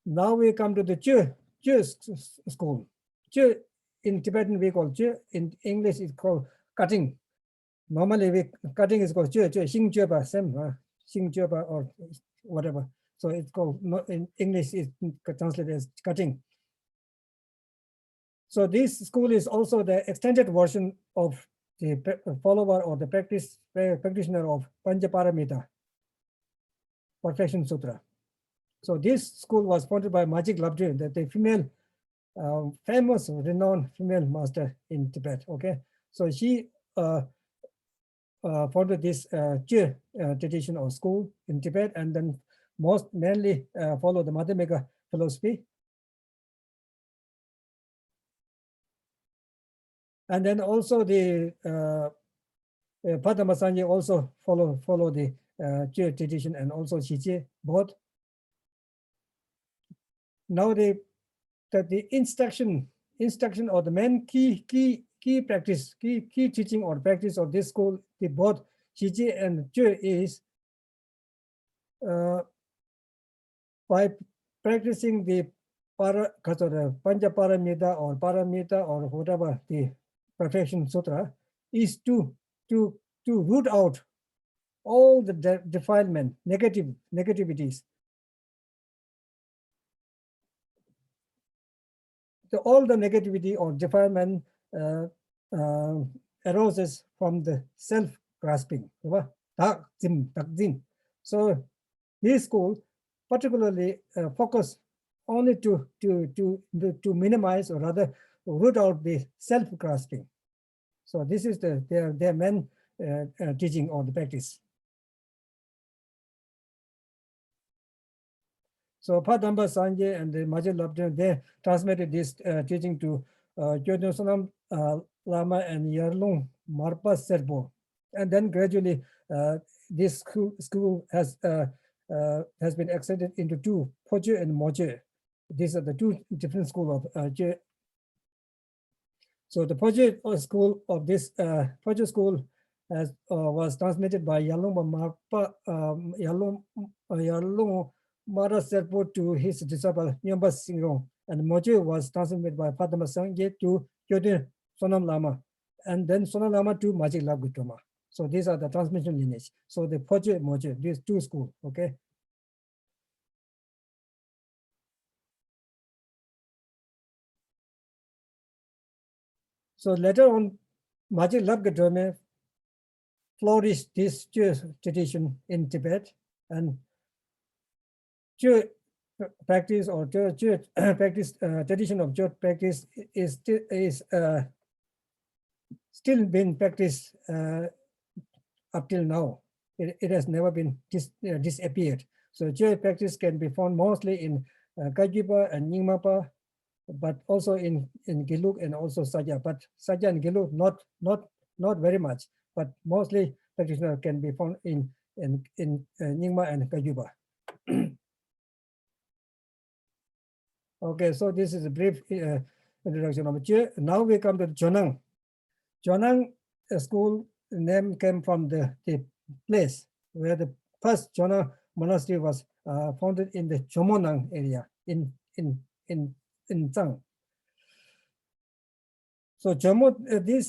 Now we come to the Chu school. Chu in Tibetan we call Chu, in English it's called cutting. Normally cutting is called Chu, Xing Chueba, same, Xing Chueba or whatever. So it's called, in English it's translated as cutting. So this school is also the extended version of the follower or the practitioner of Panchaparamita, Perfection Sutra. So this school was founded by Majik Labdri, the female, famous, renowned female master in Tibet. Okay, so she founded this tradition or school in Tibet, and then mainly follow the Madhyamika philosophy. And then also the Padma Sangye also follow the tradition and also Shijie both. Now the instruction or the main key teaching or practice of this school, the both Shijie and Chu, is by practicing the Panchaparamita or Paramita or whatever the Perfection Sutra, is to root out all the defilement, negativities. All the negativity or defilement arises from the self-grasping. So this school particularly focus only to minimize, or rather root out the self-grasping. So this is their main teaching or the practice. So Padamba Sangye and the Majid Lobsang, they transmitted this teaching to Gyodun Sonam Lama and Yarlung Marpa Serbo. And then gradually this school has been extended into two, Poje and Moje. These are the two different schools of Je. So the Poje school of this Poje school was transmitted by Yalung Marpa Yalung Mara Serpo to his disciple Nyamba Singrong, and Moje was transmitted by Padma Sangye to Gyodun Sonam Lama, and then Sonam Lama to Majik Labgutoma. So these are the transmission lineage. So the Poje, Moje, these two schools, okay? So later on, Majik Labgutoma flourished this tradition in Tibet, and practice or practice tradition of church practice is still been practiced up till now. It has never been disappeared. So church practice can be found mostly in Kajipa and Nyingmapa, but also in Gelug and also Saja. But Saja and Gelug not very much, but mostly practitioner can be found in Nyingma and Kajipa. Okay, so this is a brief introduction of Che. Now we come to Chonang. Chonang school name came from the place where the first Chonang monastery was founded in the Chomonang area in Zhang. So this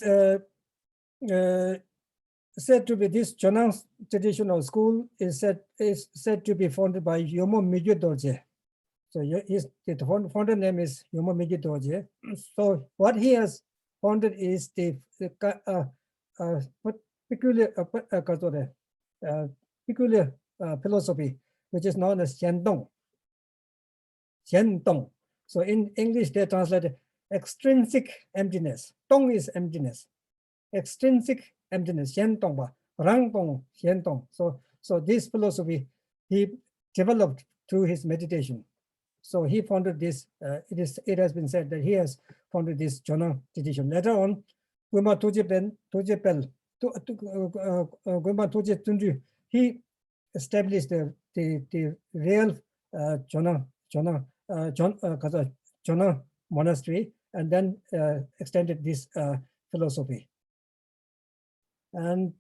said to be this Chonang traditional school is said to be founded by Yomo Migyo Dorje. So the founder name is Yomo Migyo Dorje. So what he has founded is the peculiar philosophy, which is known as Shendon. So in English, they translate extrinsic emptiness. Tong is emptiness. Extrinsic emptiness. Shendong ba. Rangtong, Shendong. So this philosophy he developed through his meditation. So he founded this. It has been said that he has founded this Chonang tradition. Later on, Guma Toje Tunju, he established the real Chonang monastery, and then extended this philosophy. And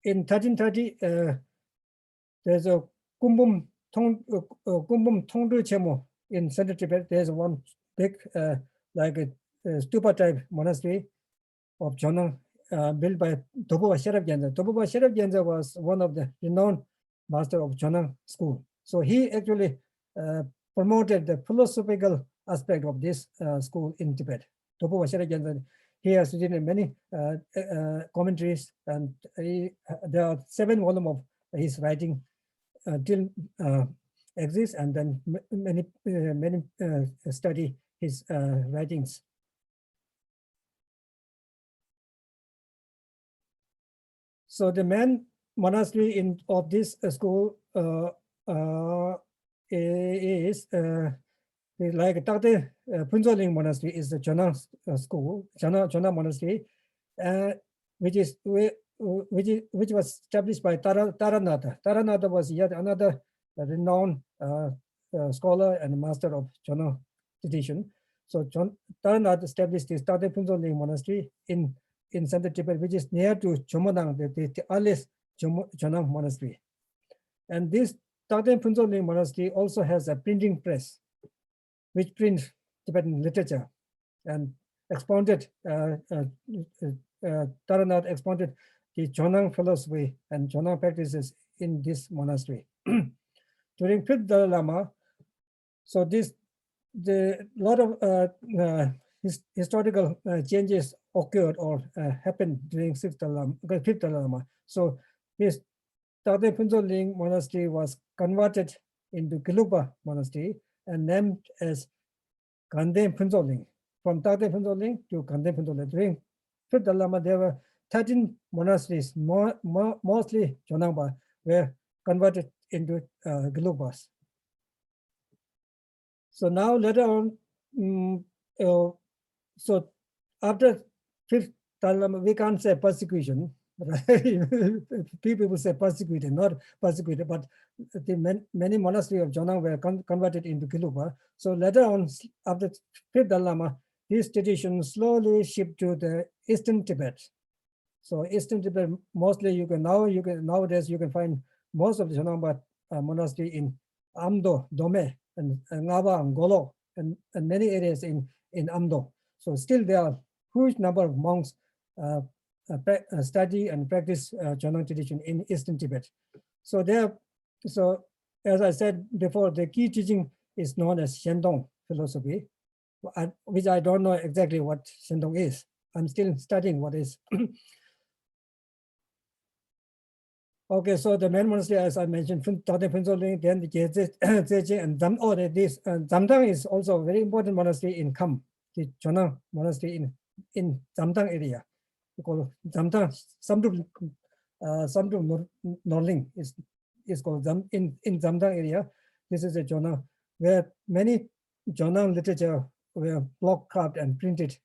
in 1330, there's a Kumbum Tongdu Chemo in Central Tibet. There's one big, like a stupa type monastery of Chonang built by Dobuba Sherab Gyaltsen. Dobuba Sherab Gyaltsen was one of the renowned master of Chonang school. So he actually promoted the philosophical aspect of this school in Tibet. Dobuba Sherab Gyaltsen, he has written many commentaries, and there are 7 volumes of his writing till exists, and then many study his writings. So the main monastery of this school is like Tate Punzoling Monastery is the Chonang school, Chonang Monastery, which was established by Taranatha. Taranatha was yet another renowned scholar and master of Chonang tradition. So Taranatha established this Tate Punzoling Monastery in Central Tibet, which is near to Chomonang, the earliest Chonang monastery. And this Tate Punzoling Monastery also has a printing press, which prints Tibetan literature, and expounded, Taranatha expounded the Chonang philosophy and Chonang practices in this monastery. During 5th Dalai Lama, so the lot of historical changes occurred or happened during 5th Dalai Lama. So this Tate Punzoling Monastery was converted into Gelugpa Monastery and named as Kandem Punzoling. From Tate Punzoling to Kandem Punzoling. During 5th Dalai Lama, there were 13 monasteries, mostly Chonangpa, were converted into Gelugpas. So now later on, so after fifth Dalai Lama, we can't say persecution. People will say persecuted, not persecuted, but many monasteries of Jonang were converted into Gelugpa. So later on, after fifth Dalai Lama, this tradition slowly shifted to the Eastern Tibet. So Eastern Tibet, mostly nowadays you can find most of the Jonang monastery in Amdo, Dome, and Ngaba and Golo, and many areas in Amdo. So still there are huge number of monks study and practice Jonang tradition in Eastern Tibet. So as I said before, the key teaching is known as Shendon Philosophy, which I don't know exactly what Shendong is. I'm still studying what is. Okay, so the main monastery, as I mentioned, then the Jeje and Zamdang is also a very important monastery in Kham, the Jonang monastery in Zamdang area. We call Zamdang, Samdrup Norling is called in Zamdang area. This is a Jonang where many Jonang literature were block carved and printed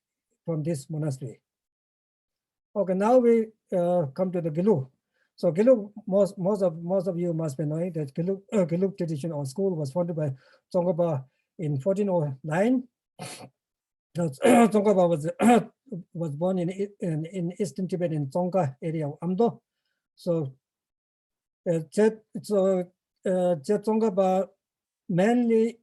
from this monastery. Okay, now we come to the Gelu. So Gelug, most of you must be knowing that Gelug tradition or school was founded by Tsongkhapa in 1409. Tsongkhapa was born in Eastern Tibet in Tsongkha area of Amdo. So Tsongkhapa mainly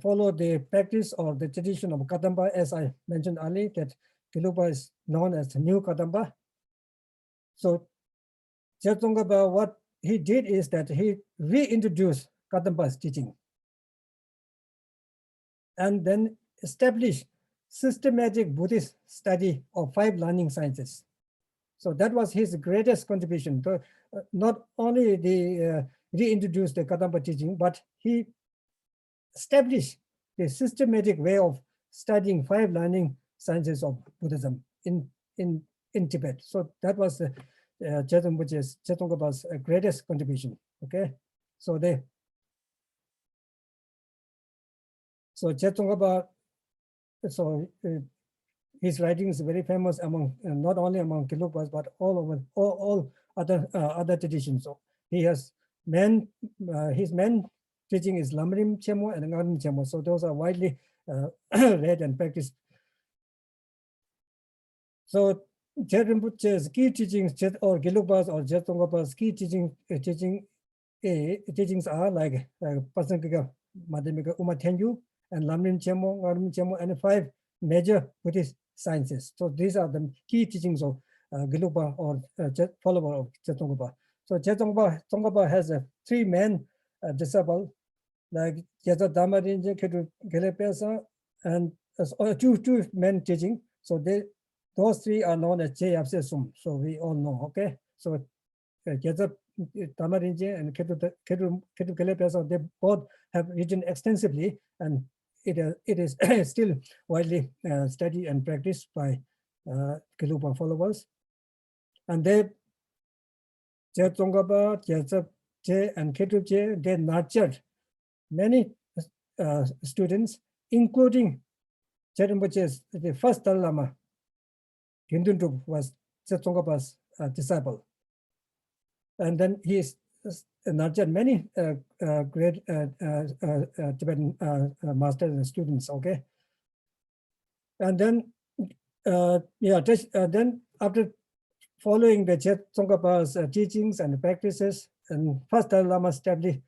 followed the practice or the tradition of Kadamba, as I mentioned earlier, that Gelugpa is known as the new Kadamba. So Tsongkhapa, what he did is that he reintroduced Kadamba's teaching and then established systematic Buddhist study of 5 learning sciences. So that was his greatest contribution. To, not only the reintroduced the Kadamba teaching, but he established the systematic way of studying 5 learning sciences of Buddhism in Tibet. So that was the Tsongkhapa's greatest contribution. Okay, so Tsongkhapa, his writing is very famous among not only among Gelugpas but all other traditions. So he has his main teaching is Lamrim Chemo and Ngarim Chemo. So those are widely read and practiced. So Rinpoche's key teachings, or Gelugpas or Tsongkhapa's key teachings are like Pasangika Madhyamika Uma Tenyu and Lamrim Chemo, Ngarim Chemo, and 5 major Buddhist sciences. So these are the key teachings of Gelugpa or follower of Tsongkhapa. So Tsongkhapa has 3 main disciples, like Jeta Damarinja, Ketu Gelepesa, and two main teaching. So those 3 are known as Jayapse Sum. So we all know, okay? So Jeta Damarinja and Ketu Gelepesa, they both have written extensively, and it is still widely studied and practiced by Gelugpa followers. And Tsongkhapa, Je, and Ketu, they nurtured many students, including Rinpoche's the first Dalai Lama, Gyenduntuk, was Tsongkhapa's disciple. And then he nurtured many great Tibetan masters and students, okay? And then, then after following the Tsongkhapa's teachings and practices, and first Dalai Lama established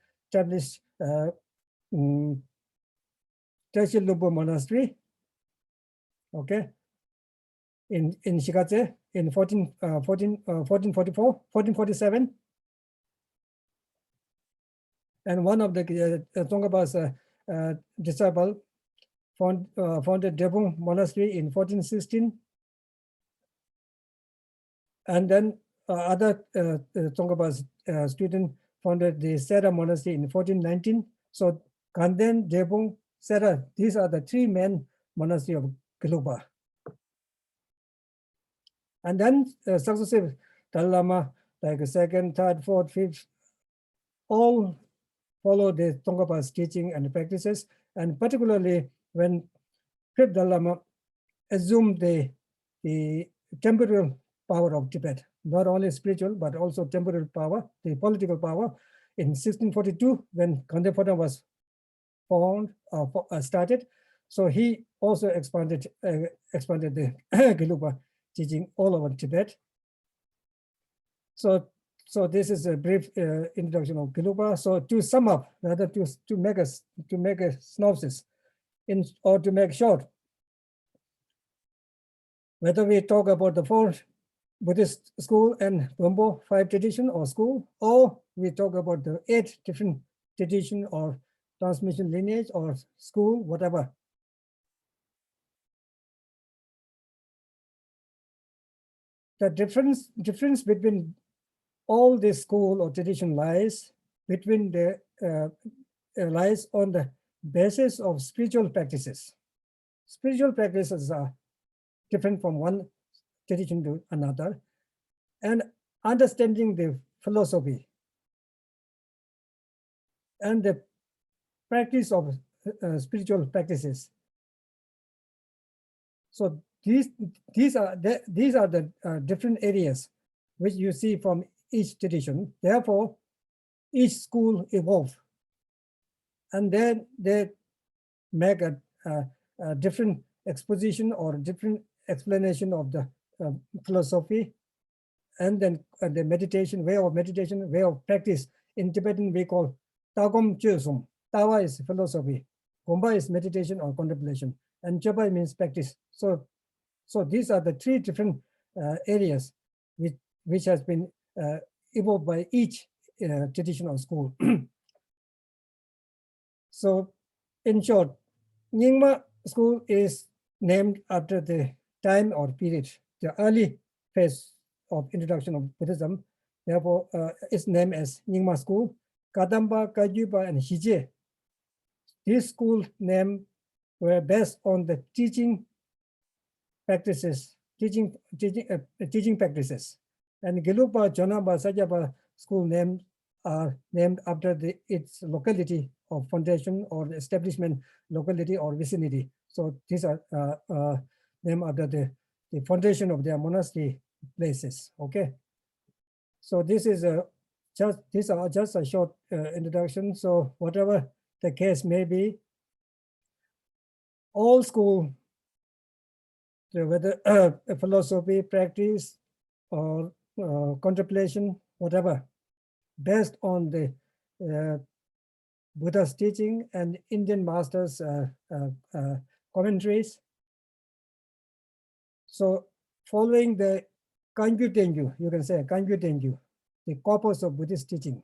Trechil Lupo Monastery, okay, in Shikatse in 1447. And one of the Tsongkhapa's disciple founded Debung Monastery in 1416. And then other Tsongkhapa's student founded the Sera Monastery in 1419. So Kanden, Debung, Sera, these are the 3 main monasteries of Gelugpa. And then successive Dalai Lama, like 2nd, 3rd, 4th, 5th, all follow the Tsongkhapa's teaching and practices, and particularly when Fifth Dalai Lama assumed the temporal power of Tibet, not only spiritual, but also temporal power, the political power. In 1642, when Khande Phota was started, so he also expanded the Gelugpa teaching all over Tibet. So this is a brief introduction of Gelugpa. So to sum up, rather to make a synopsis, or to make short, whether we talk about the 4 Buddhist school and Lumbo 5 tradition or school, or we talk about the 8 different tradition or transmission lineage or school, whatever. The difference between all this school or tradition lies between the lies on the basis of spiritual practices. Spiritual practices are different from one tradition to another, and understanding the philosophy and the practice of spiritual practices. So these are the different areas which you see from each tradition. Therefore, each school evolve, and then they make a different exposition or different explanation of the philosophy, and then the meditation, way of practice. In Tibetan, we call Tagom Chösum. Tawa is philosophy, Gomba is meditation or contemplation, and Chobai means practice. So these are the 3 different areas which has been evolved by each traditional school. So in short, Nyingma school is named after the time or period, the early phase of introduction of Buddhism. Therefore, it's named as Nyingma school. Kadamba, Kagyupa, and Hije, these school names were based on the teaching practices, teaching practices. And Gelugpa, Chonapa, Sajapa school names are named after its locality of foundation or establishment locality or vicinity. So these are named after the foundation of their monastery places. Okay. So this is these are just a short introduction. So whatever the case may be, all school, whether philosophy, practice, or contemplation, whatever, based on the Buddha's teaching and Indian masters' commentaries. So following the Kangyur Tengyu, you can say Kangyur Tengyu, the corpus of Buddhist teaching.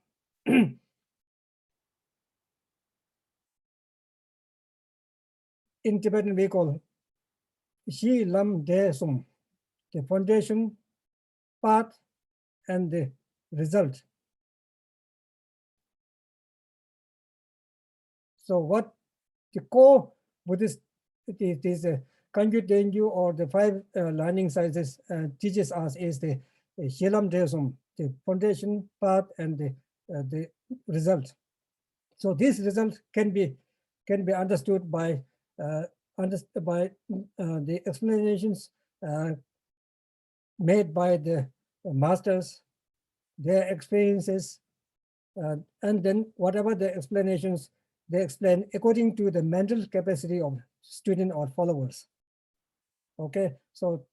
In Tibetan, we call Shi Lam De Sum, the foundation, path, and the result. So what the core Buddhist, it is a Kangyur Tengyu or the 5 learning sciences teaches us is the Shi Lam De Sum, the foundation, path, and the result. So this result can be understood by the explanations made by the masters, their experiences, and then whatever the explanations they explain according to the mental capacity of student or followers. Okay, so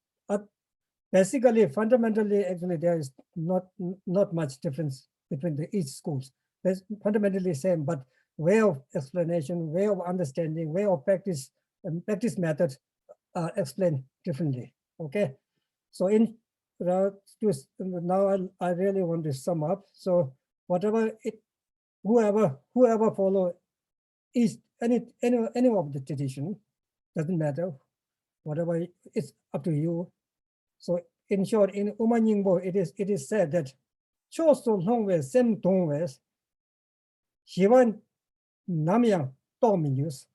basically, fundamentally, actually, there is not much difference between each schools. There's fundamentally same, but way of explanation, way of understanding, way of practice, and practice methods are explained differently. Okay, so now I really want to sum up. So whatever whoever follow is any of the tradition, doesn't matter. Whatever, it's up to you. So in short, in Uma Nyingbo, it is said that Cho So Longwe Sem Tongwes Shivan Namyang Dominus.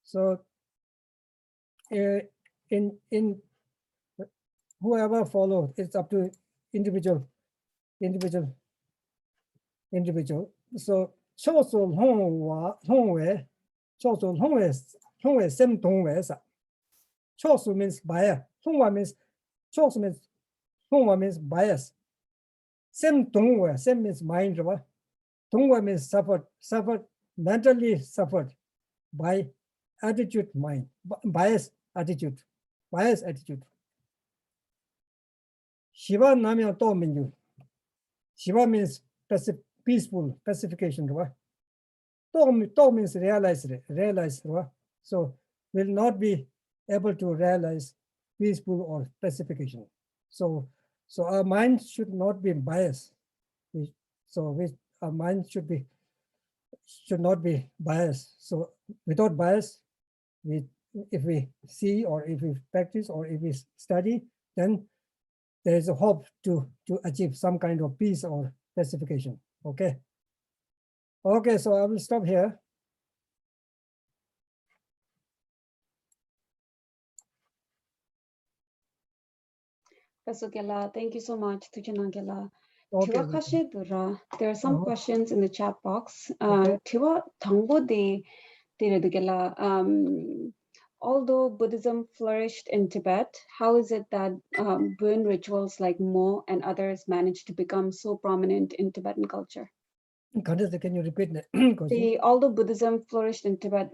So in whoever follows, it's up to individual individual. So chosu hongwe, chosu hongwe sem dongwe sa. Chosu means bias. Hongwa means chosu means hongwa means bias. Sem dongwe, sem means mind. Dongwe means suffered, mentally suffered by attitude mind, bias attitude. Shiva namya to menu. Shiva means peaceful, pacification. To means realize. So will not be able to realize peaceful or pacification. So our mind should not be biased. Our mind should not be biased. So without bias, if we see or if we practice or if we study, then there is a hope to achieve some kind of peace or pacification. Okay. So I will stop here. Professor Genla, thank you so much, Tujana Genla. Okay. There are some questions in the chat box. Okay. Although Buddhism flourished in Tibet, how is it that Buddhist rituals like Mo and others managed to become so prominent in Tibetan culture? Can you repeat that? Although Buddhism flourished in Tibet,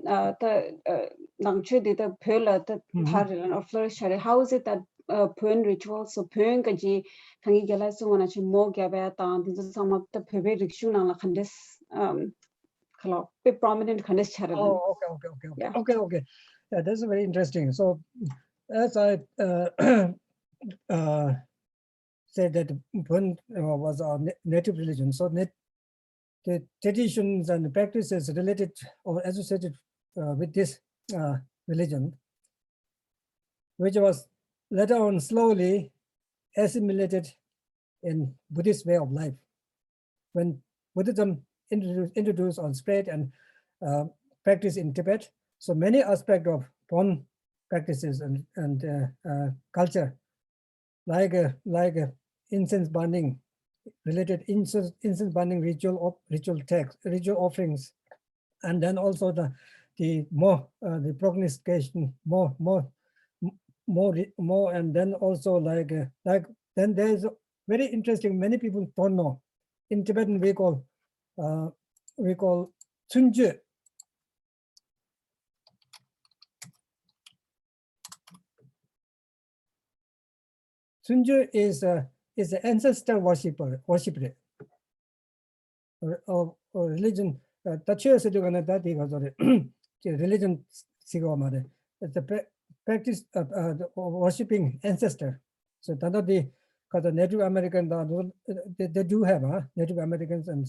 how is it that Buddhist rituals, so Buddhist kaji tangi gala so wana chi Mo gaba ta this is some of the Buddhist ritual na khandis prominent khandis charalan. Oh, okay. Yeah, that's very interesting. So, as I said that Buddhism was our native religion. So, the traditions and practices related or associated with this religion, which was later on slowly assimilated in Buddhist way of life. When Buddhism introduced or spread and practice in Tibet, so many aspects of Bon practices and culture, like incense burning, related incense burning ritual texts, ritual offerings, and then also the prognostication, more, and then also then there's very interesting. Many people don't know. In Tibetan we call Tsunje. Tsunje is an ancestor worshiper or religion. Religion the practice of worshipping ancestor. So because the Native American, they do have Native Americans and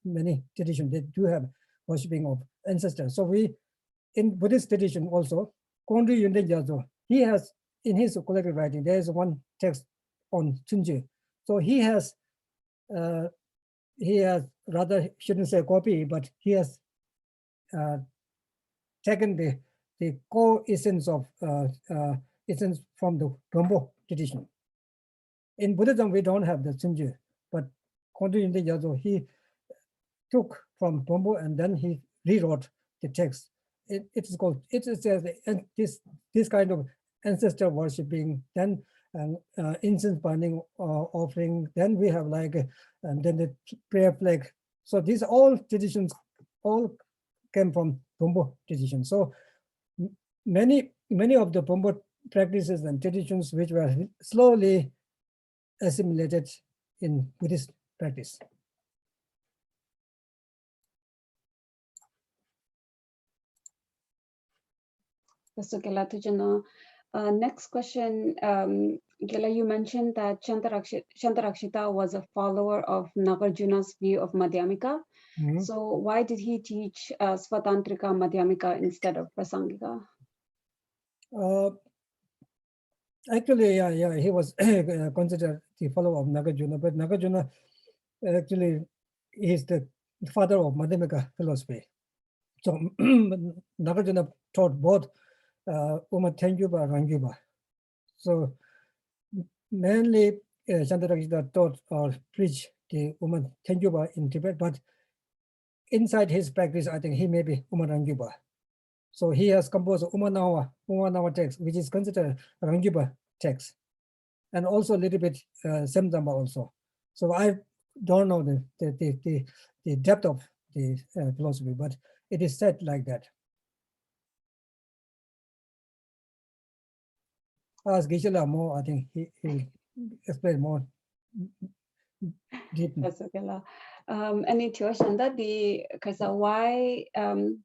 many traditions, they do have worshipping of ancestors. So we, in Buddhist tradition also, Kondri Yunde Jazo, he has, in his collected writing, there is one text on Tsunje. So he has rather, shouldn't say copy, but he has taken the core essence of essence from the Dombo tradition. In Buddhism, we don't have the Tsunje, but Kondri Yunde Jazo, he took from Dombo and then he rewrote the text. It is called, this kind of ancestor worshipping, then incense burning offering, then we have and then the prayer flag. So these all traditions all came from Dombo tradition. So many of the Dombo practices and traditions which were slowly assimilated in Buddhist practice. Mr. Genla, next question, Genla, you mentioned that Shantarakshita was a follower of Nagarjuna's view of Madhyamika. Mm-hmm. So why did he teach Svatantrika Madhyamika instead of Prasangika? Actually, yeah, he was considered the follower of Nagarjuna, but Nagarjuna actually is the father of Madhyamika philosophy. So Nagarjuna taught both Uma Tengyuba and Rangyuba. So mainly Shantarakshita taught or preached the Uma Tengyuba in Tibet, but inside his practice, I think he may be Uma Ranggyuba. So he has composed Umanawa text, which is considered Ranggyuba text, and also a little bit Semdamba also. So I don't know the depth of the philosophy, but it is said like that. Ask Geshe-la more, I think he explained more deeply. And in Shanda,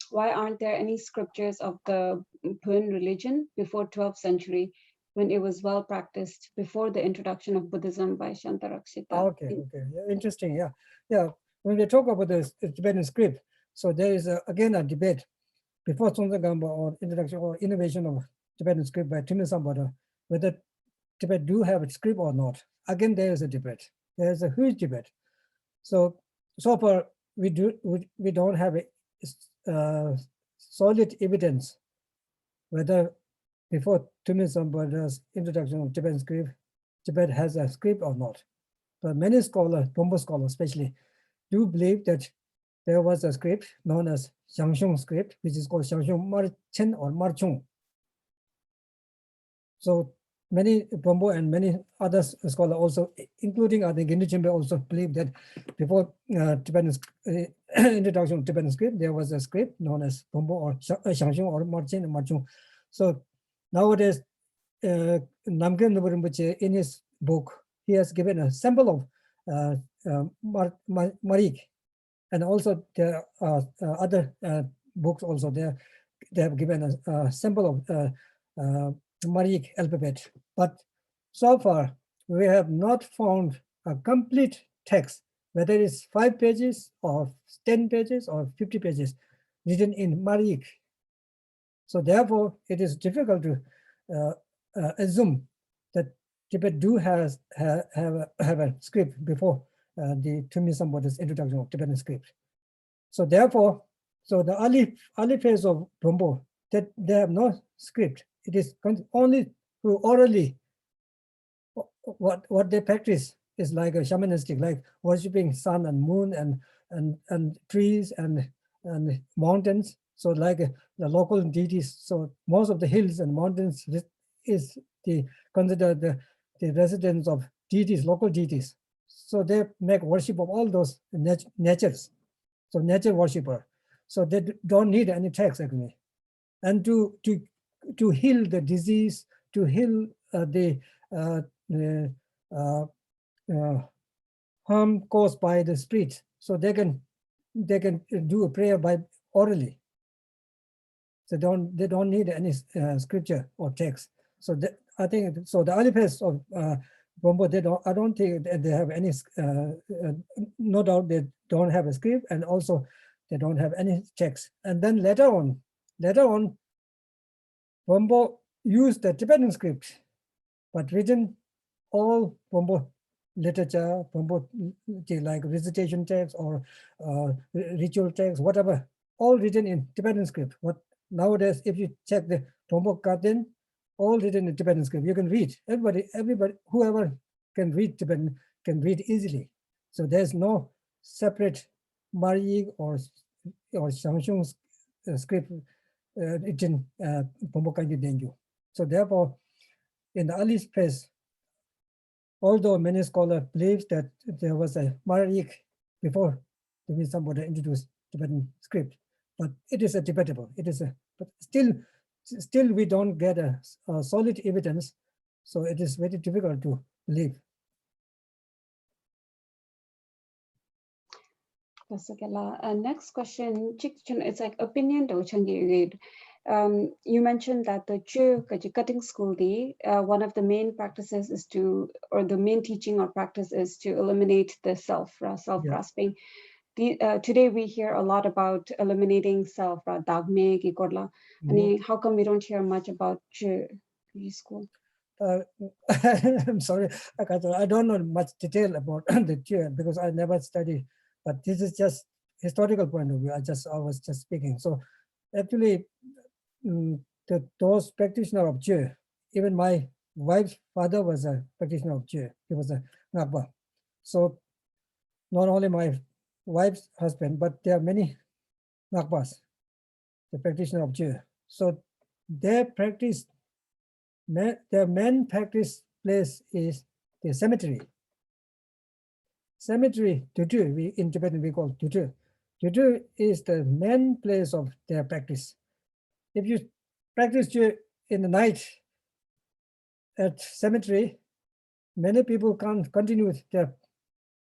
why aren't there any scriptures of the Pun religion before 12th century, when it was well practiced before the introduction of Buddhism by Shantarakshita? Okay, yeah, interesting, yeah. When we talk about the Tibetan script, so there is again a debate before Tsongtsagamba or introduction or innovation of Tibetan script by Timisambhata, whether Tibet do have a script or not. Again, there is a debate. There is a huge debate. So far we don't have a solid evidence whether before Timisambhata's introduction of Tibetan script, Tibet has a script or not. But many scholars, Bombo scholars especially, do believe that there was a script known as Xiangshung script, which is called Xiangshung Marchen or Marchung. So many Bombo and many other scholars also, including I think Gindu Chimbe, also believe that before Tibetan introduction of Tibetan script, there was a script known as Bombo or Xiangshung or Marchen and Marchung. So nowadays, Namgyal Lodro Rinpoche, in his book, he has given a sample of Marik, and also there are other books also there. They have given a sample of Marik alphabet, but so far we have not found a complete text, whether it's 5 pages or 10 pages or 50 pages written in Marik. So therefore, it is difficult to assume that Tibet do have a script before the Tumisambhata's introduction of Tibetan script. So therefore, the early phase of Bombo, that they have no script. It is only through orally. What they practice is like a shamanistic, like worshiping sun and moon and trees and mountains. So like the local deities. So most of the hills and mountains is considered the residence of deities, local deities. So they make worship of all those natures. So nature worshipper. So they don't need any text actually. And to heal the disease, to heal the harm caused by the spirit, so they can do a prayer by orally. So they don't need any scripture or text. So I think so. The early phase of Bombo, I don't think they have any. No doubt they don't have a script, and also they don't have any text. And then later on, Bombo used the Tibetan script, but written all Bombo literature, Bombo like recitation text or ritual text, whatever, all written in Tibetan script. What nowadays, if you check the Bombo Garden, all written in Tibetan script, you can read. Everybody, whoever can read Tibetan can read easily. So there's no separate Marik or Shangshung script written Bombo Kangyur Dengyu. So therefore, in the early phase, although many scholars believe that there was a Marik before the Wisdom-Buddha introduced Tibetan script, but it is a debatable. But still we don't get a solid evidence, so it is very difficult to believe. Next question, it's like opinion. You mentioned that the cutting school, one of the main practices is the main teaching or practice is to eliminate the self-grasping. Today we hear a lot about eliminating self, dagme, gikorla. How come we don't hear much about school? I'm sorry, I don't know much detail about the chair because I never studied, but this is just historical point of view. I was just speaking. So actually, those practitioners of chair, even my wife's father was a practitioner of chair. He was a Ngakpa. So not only my wife's husband, but there are many Nakpas, the practitioner of Jö. So their practice, their main practice place is the cemetery. Cemetery, tutu, in Tibetan we call tutu. Tutu is the main place of their practice. If you practice Jö in the night at cemetery, many people can't continue with their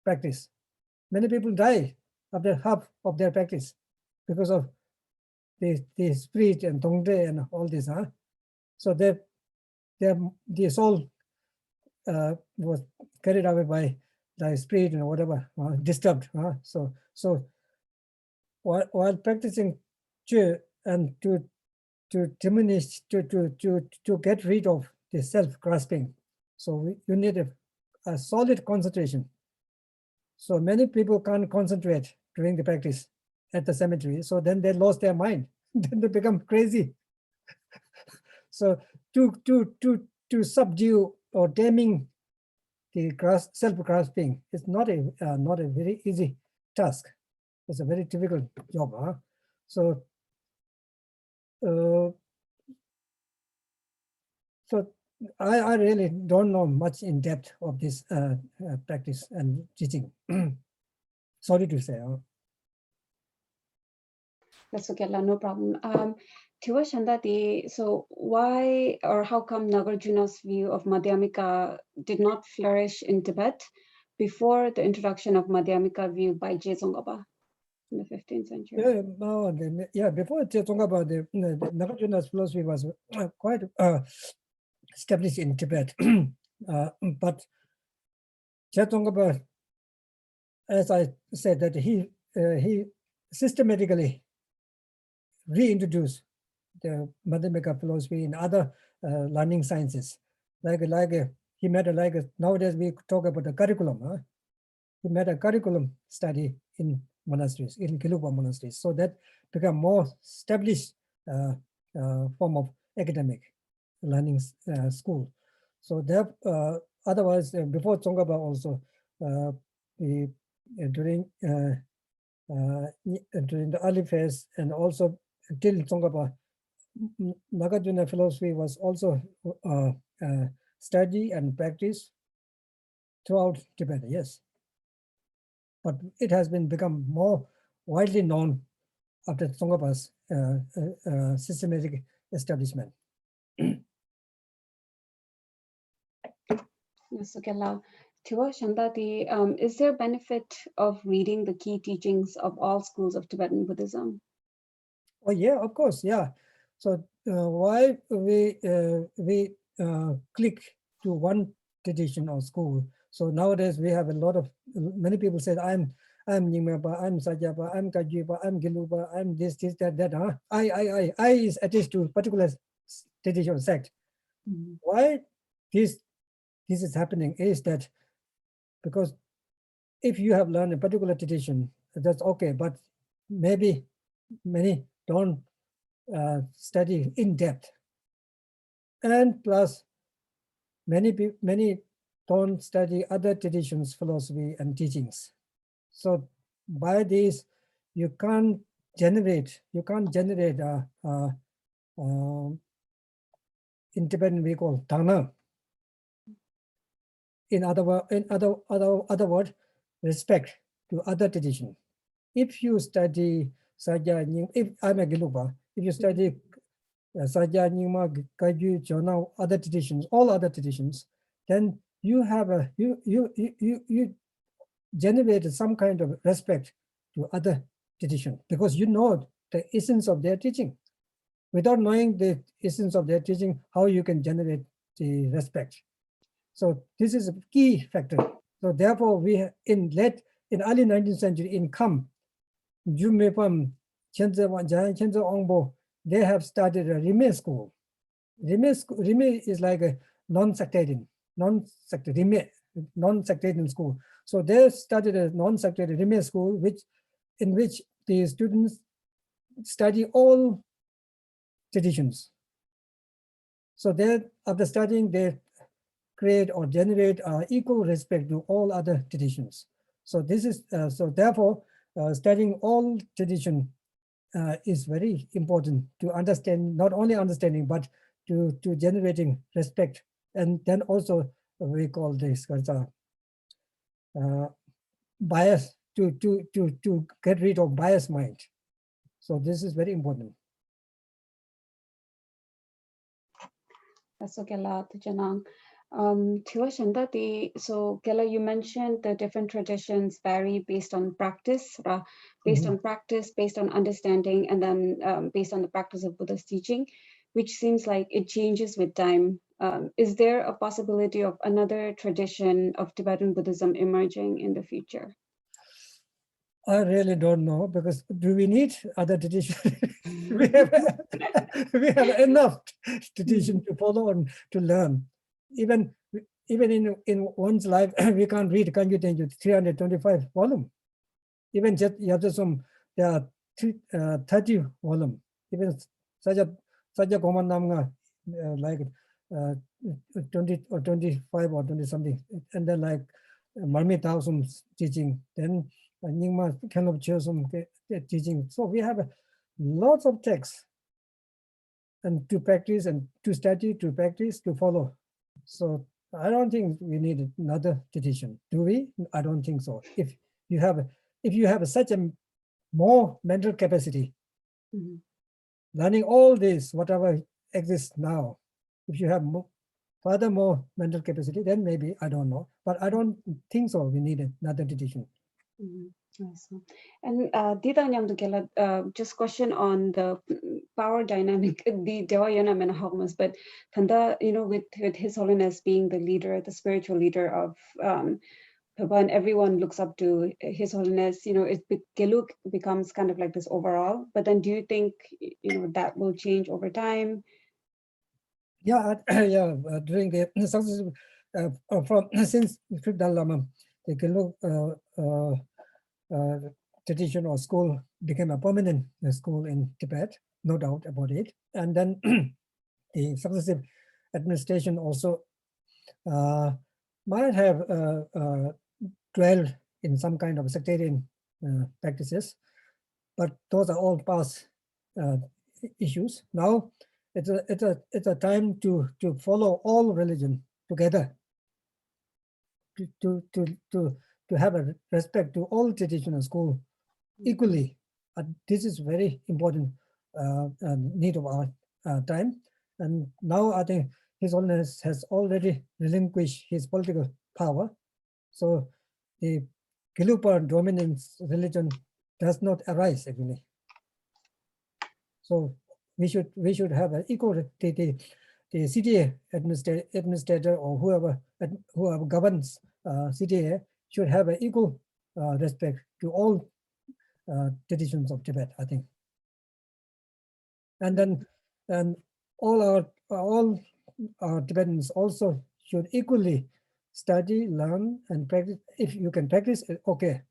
practice. Many people die after half of their practice because of the spirit and tongde and all this. So the soul was carried away by the spirit and whatever, disturbed. So while practicing Jö and to diminish, to get rid of the self-grasping, so you need a solid concentration. So many people can't concentrate during the practice at the cemetery. So then they lost their mind. Then they become crazy. So to subdue or taming the self-grasping is not a very easy task. It's a very difficult job. So I really don't know much in depth of this practice and teaching. Sorry to say. That's okay, no problem. Tiwa Shandati, so why or how come Nagarjuna's view of Madhyamika did not flourish in Tibet before the introduction of Madhyamika view by Jezongaba in the 15th century? Before Tsongkhapa, the Nagarjuna's philosophy was quite established in Tibet. But Tsongkhapa, as I said, that he systematically reintroduced the Madhyamika philosophy in other learning sciences. He made nowadays we talk about the curriculum. He made a curriculum study in monasteries, in Gelugpa monasteries. So that became more established form of academic learning school. So there, otherwise, before Tsongkhapa also, during the early phase and also till Tsongkhapa, Nagarjuna philosophy was also study and practice throughout Tibet, yes. But it has become more widely known after Tsongkhapa's systematic establishment. Yes, okay, Tiwa Shandati, is there benefit of reading the key teachings of all schools of Tibetan Buddhism? Oh yeah, of course, yeah. So why we click to one tradition or school? So nowadays we have a lot of, many people say I'm Nyingmapa, I'm Sagyapa, I'm Kagyupa, I'm Gelugpa, I'm this, that. I is attached to particular tradition or sect. Mm-hmm. Why this is happening is that because if you have learned a particular tradition, that's okay, but maybe many don't study in depth, and plus many don't study other traditions, philosophy and teachings. So by this, you can't generate in Tibetan we call dana. In other words, respect to other tradition. If you study Sajja, if I'm a Gelugpa, if you study Sajja, Nyingma, Kagyu, Chona, other traditions, all other traditions, then you have you generate some kind of respect to other tradition because you know the essence of their teaching. Without knowing the essence of their teaching, how you can generate the respect? So this is a key factor. So therefore, we in early 19th century in Kham, Jumepam, Chenze Ongbo, they have started a Rime school. Rime is like a non-sectarian school. So they started a non-sectarian Rime school, in which the students study all traditions. So they, after studying, they create or generate equal respect to all other traditions. So this is so therefore studying all tradition is very important to understand, not only understanding but to generating respect, and then also we call this bias to get rid of bias mind. So this is very important. That's okay, Janang. So Kela, you mentioned the different traditions vary based on practice, based on practice, based on understanding, and then based on the practice of Buddha's teaching, which seems like it changes with time. Is there a possibility of another tradition of Tibetan Buddhism emerging in the future? I really don't know, because do we need other tradition? we have enough tradition to follow and to learn. Even in one's life, we can't read Kangyur Tengyur 325 volume. Even just Yabsum, there are 30 volume. Even Saja Komandamga, like 20 or 25 or 20 something, and then like Marmi Taosum's teaching, then Nyingma Genla Lobsang Shastri teaching. So we have lots of texts, and to practice and to study, to practice, to follow. So I don't think we need another tradition. Do we? I don't think so. If you have such a more mental capacity, learning all this, whatever exists now, if you have furthermore mental capacity, then maybe, I don't know. But I don't think so we need another tradition. And Dita Nyamdukela, just question on the power dynamic, the Dewayana Menahogmas, but Tanda, with His Holiness being the leader, the spiritual leader of Paban, everyone looks up to His Holiness, Geluk becomes kind of like this overall, but then do you think, that will change over time? Yeah, during the successive, since Dalai Lama, the Geluk tradition or school became a prominent school in Tibet, no doubt about it. And then the successive administration also might have dwelled in some kind of sectarian practices, but those are all past issues. Now it's a time to follow all religion together, to have a respect to all traditional school equally. This is very important need of our time. And now I think His Holiness has already relinquished his political power. So the Gelugpa dominance religion does not arise actually. So we should have an equal, the CTA administrator or whoever governs CTA should have an equal respect to all traditions of Tibet, I think. And then all our Tibetans also should equally study, learn, and practice. If you can practice, okay,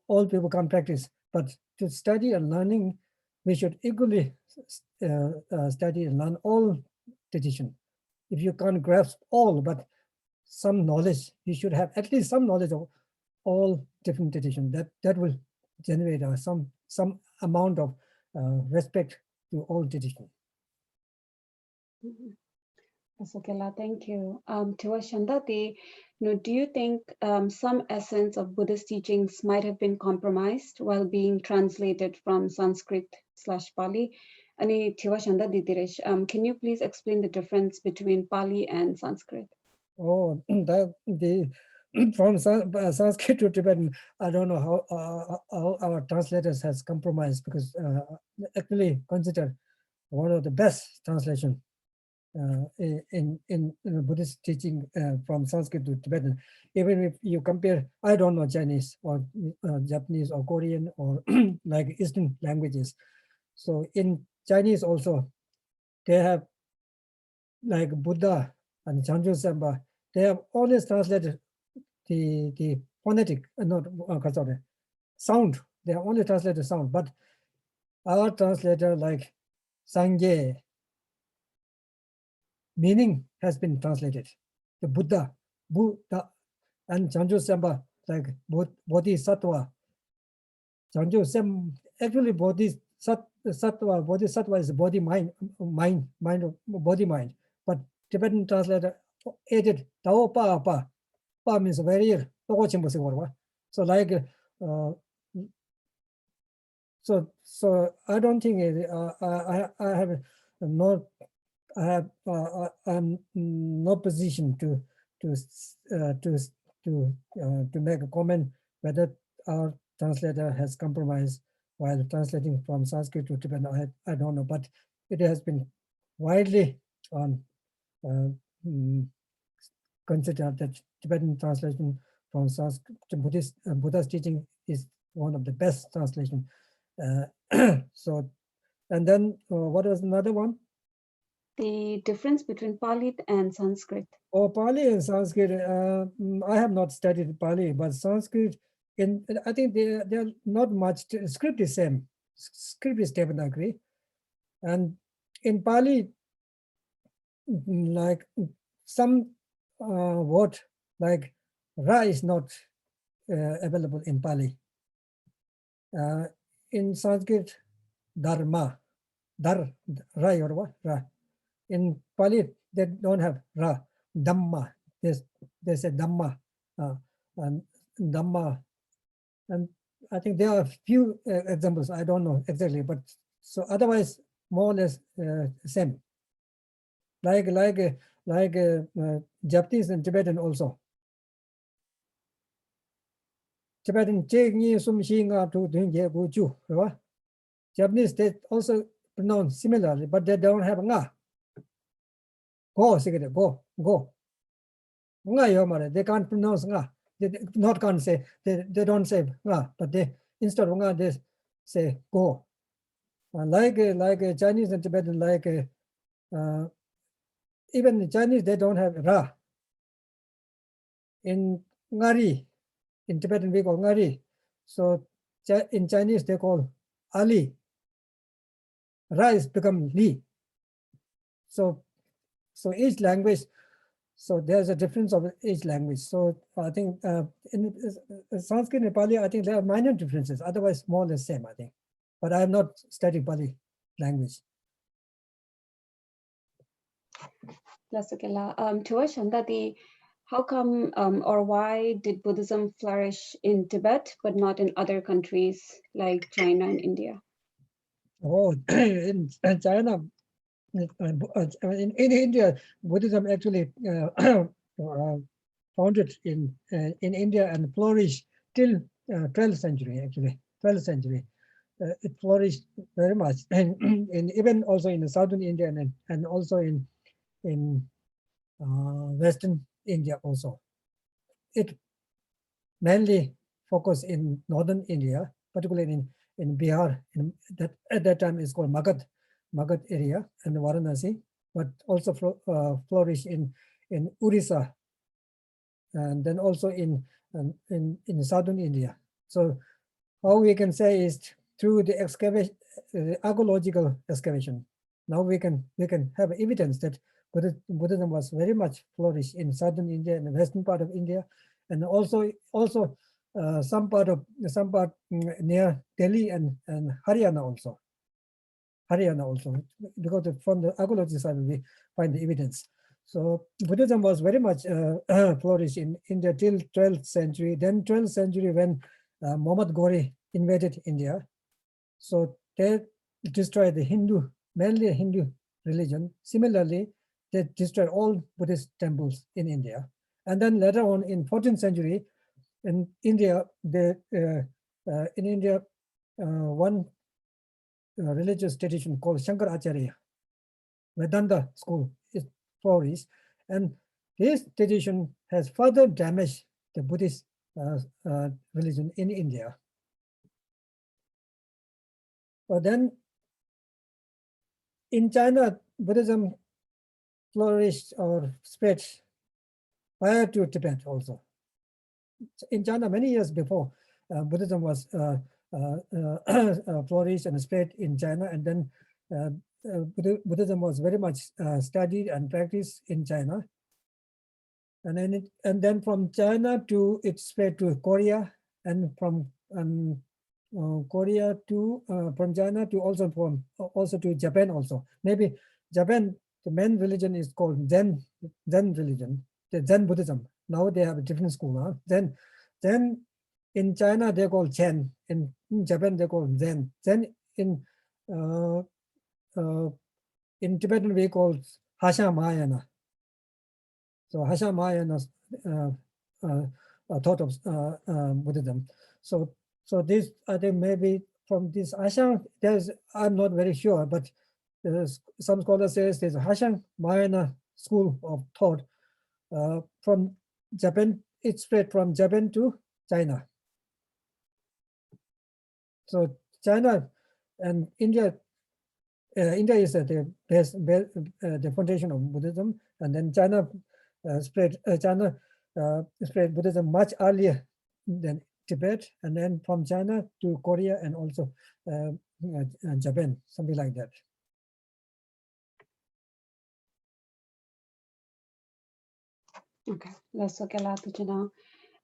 all people can practice, but to study and learning, we should equally study and learn all tradition. If you can't grasp all, but some knowledge, you should have at least some knowledge of all different tradition. That will generate some amount of respect to all tradition. Asokela, thank you. Tiwa Shandati, do you think some essence of Buddhist teachings might have been compromised while being translated from Sanskrit/Pali? Ani Tiwa Shandati Diresh, can you please explain the difference between Pali and Sanskrit? Oh, from Sanskrit to Tibetan, I don't know how our translators has compromised, because actually considered one of the best translation in Buddhist teaching from Sanskrit to Tibetan. Even if you compare, I don't know Chinese or Japanese or Korean or like Eastern languages. So in Chinese also, they have like Buddha and Chanju Samba, they have always translated the phonetic, not sorry, sound. They have only translated sound, but our translator like Sangye, meaning has been translated. The Buddha, and Chanju Samba, like bodhisattva. Actually, bodhisattva is body mind, body mind. But Tibetan translator added Tao Pa Pa. Pa means very. So like, so I don't think I have no. I'm no position to make a comment whether our translator has compromised while translating from Sanskrit to Tibetan. I don't know, but it has been widely considered that Tibetan translation from Sanskrit to Buddha's teaching is one of the best translation. So, and then what was another one? The difference between Pali and Sanskrit. Oh, Pali and Sanskrit. I have not studied Pali, but Sanskrit, I think they're not much. Script is same. Script is Devanagari, and in Pali, like some word like Ra is not available in Pali. In Sanskrit, Dharma, Ra or what? Ra. In Pali, they don't have Ra. Dhamma. They say Dhamma. And Dhamma. And I think there are a few examples. I don't know exactly, but so otherwise, more or less same. Like Japanese and Tibetan also. Tibetan Japanese, they also pronounce similarly, but they don't have nga. Go, go. Nga, they can't pronounce nga. They not can't say, they don't say nga, but they instead of nga, they say go. Like Chinese and Tibetan, like even in Chinese, they don't have ra. In ngari, in Tibetan we call ngari. So in Chinese they call ali. Ra is become li. So each language, so there's a difference of each language. So I think in Sanskrit and Pali, I think there are minor differences. Otherwise, more or less same, I think. But I have not studied Pali language. To Ashandati, how come or why did Buddhism flourish in Tibet but not in other countries like China and India? Oh, in China, in India, Buddhism actually founded in India and flourished till 12th century, actually, 12th century. It flourished very much, and even also in southern India and also in Western India also. It mainly focused in northern India, particularly in Bihar, at that time is called Magad area and Varanasi, but also flourished in Orissa, and then also in southern India. So how we can say is through the excavation, archaeological excavation. Now we can have evidence that Buddhism was very much flourished in southern India and the western part of India, and also some part near Delhi and Haryana also. Because from the archaeology side we find the evidence. So Buddhism was very much flourished in India till 12th century. Then 12th century when Muhammad Ghori invaded India. So they destroyed the mainly Hindu religion. Similarly, they destroyed all Buddhist temples in India. And then later on in 14th century, in India, one religious tradition called Shankaracharya, Vedanta school is flourished, and this tradition has further damaged the Buddhist religion in India. But then in China, Buddhism flourished or spread prior to Tibet also. In China, many years before, Buddhism was flourished and spread in China, and then Buddhism was very much studied and practiced in China. and then from China to it spread to Korea, and from Korea to from China to also to Japan also. Maybe Japan, the main religion is called Zen religion, the Zen Buddhism. Now they have a different school. Huh? Then in China they call Chen. In Japan they call Zen. Zen uh, uh, in Tibetan we call Hasha Mahayana. So Hasha Mahayana thought of Buddhism. So this I think maybe from this Hasha, I'm not very sure, but some scholars say there's a Hasha Mahayana school of thought from Japan. It spread from Japan to China. So China and India. India is the foundation of Buddhism, and then China spread Buddhism much earlier than Tibet, and then from China to Korea and also Japan, something like that. Okay, let's look at now.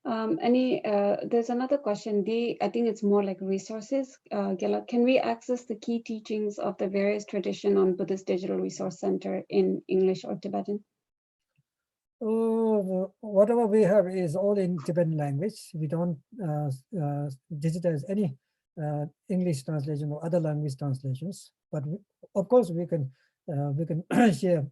There's another question. I think it's more like resources. Gela, can we access the key teachings of the various traditions on Buddhist Digital Resource Center in English or Tibetan? Oh, whatever we have is all in Tibetan language. We don't digitize any English translation or other language translations. But of course, we can share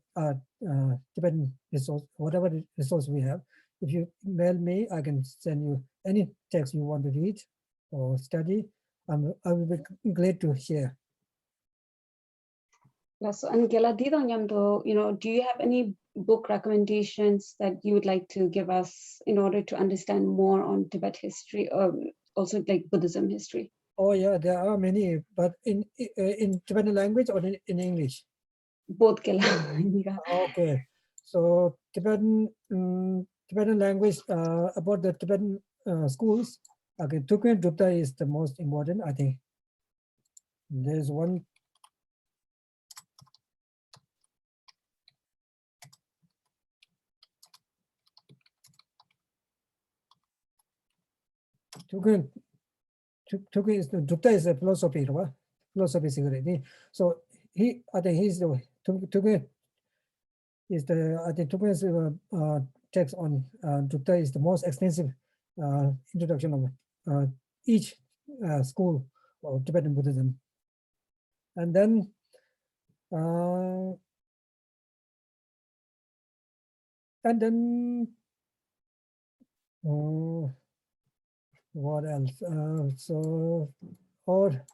Tibetan resource, whatever resource we have. If you mail me, I can send you any text you want to read or study. I will be glad to share. Yes, and Gela, do you have any book recommendations that you would like to give us in order to understand more on Tibet history, or also like Buddhism history? Oh yeah, there are many, but in Tibetan language or in English? Both, Gela. Okay, so Tibetan language about the Tibetan schools. Okay, Tukun Dutta is the most important, I think. There's one. Tukun is Dutta is a philosophy, right? Philosophy security. So I think he's the Tukun is the I think Tukun's text on Dutta is the most extensive introduction of each school of Tibetan Buddhism. And then what else? Or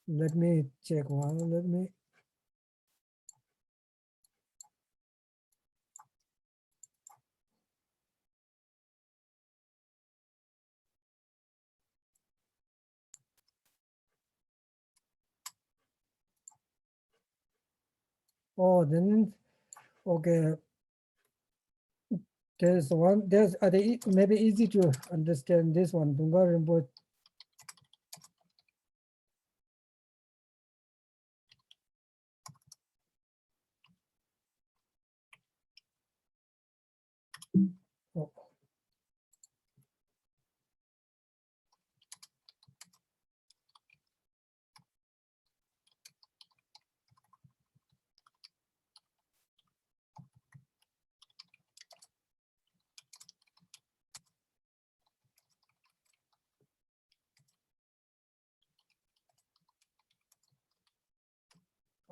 let me check one. Let me. Oh, then okay. There's one. There's maybe easy to understand this one. Dunga Rinpoche. Oh.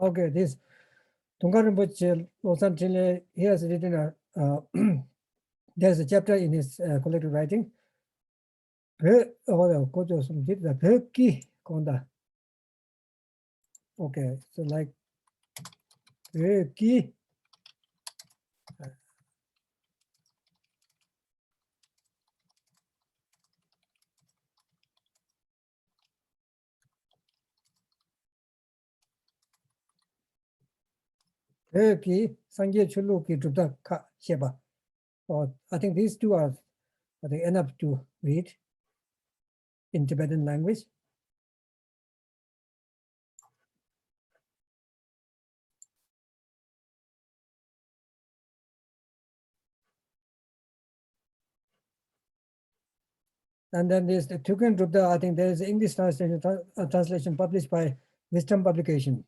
Okay, this Dunga Rinpoche Lobsang Shastri, he has written there's a chapter in his collected writing. Okay, so like ki ki sangye chulu ki drupta ka sheba. So I think these two are enough to read in Tibetan language. And then there's the Tukun Rupta. I think there is an English translation published by Wisdom Publication.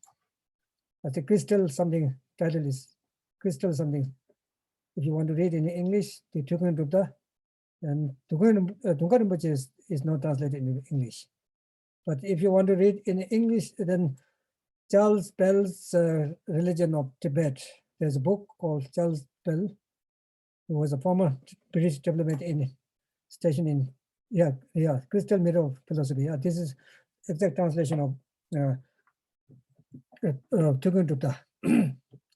I think Crystal something, title is Crystal something. If you want to read in English, the Tukun Rupta, and Tukun Rinpoche is not translated in English. But if you want to read in English, then Charles Bell's Religion of Tibet. There's a book called Charles Bell, who was a former British diplomat stationed in Crystal Mirror Philosophy. This is exact translation of Tukun Rupta.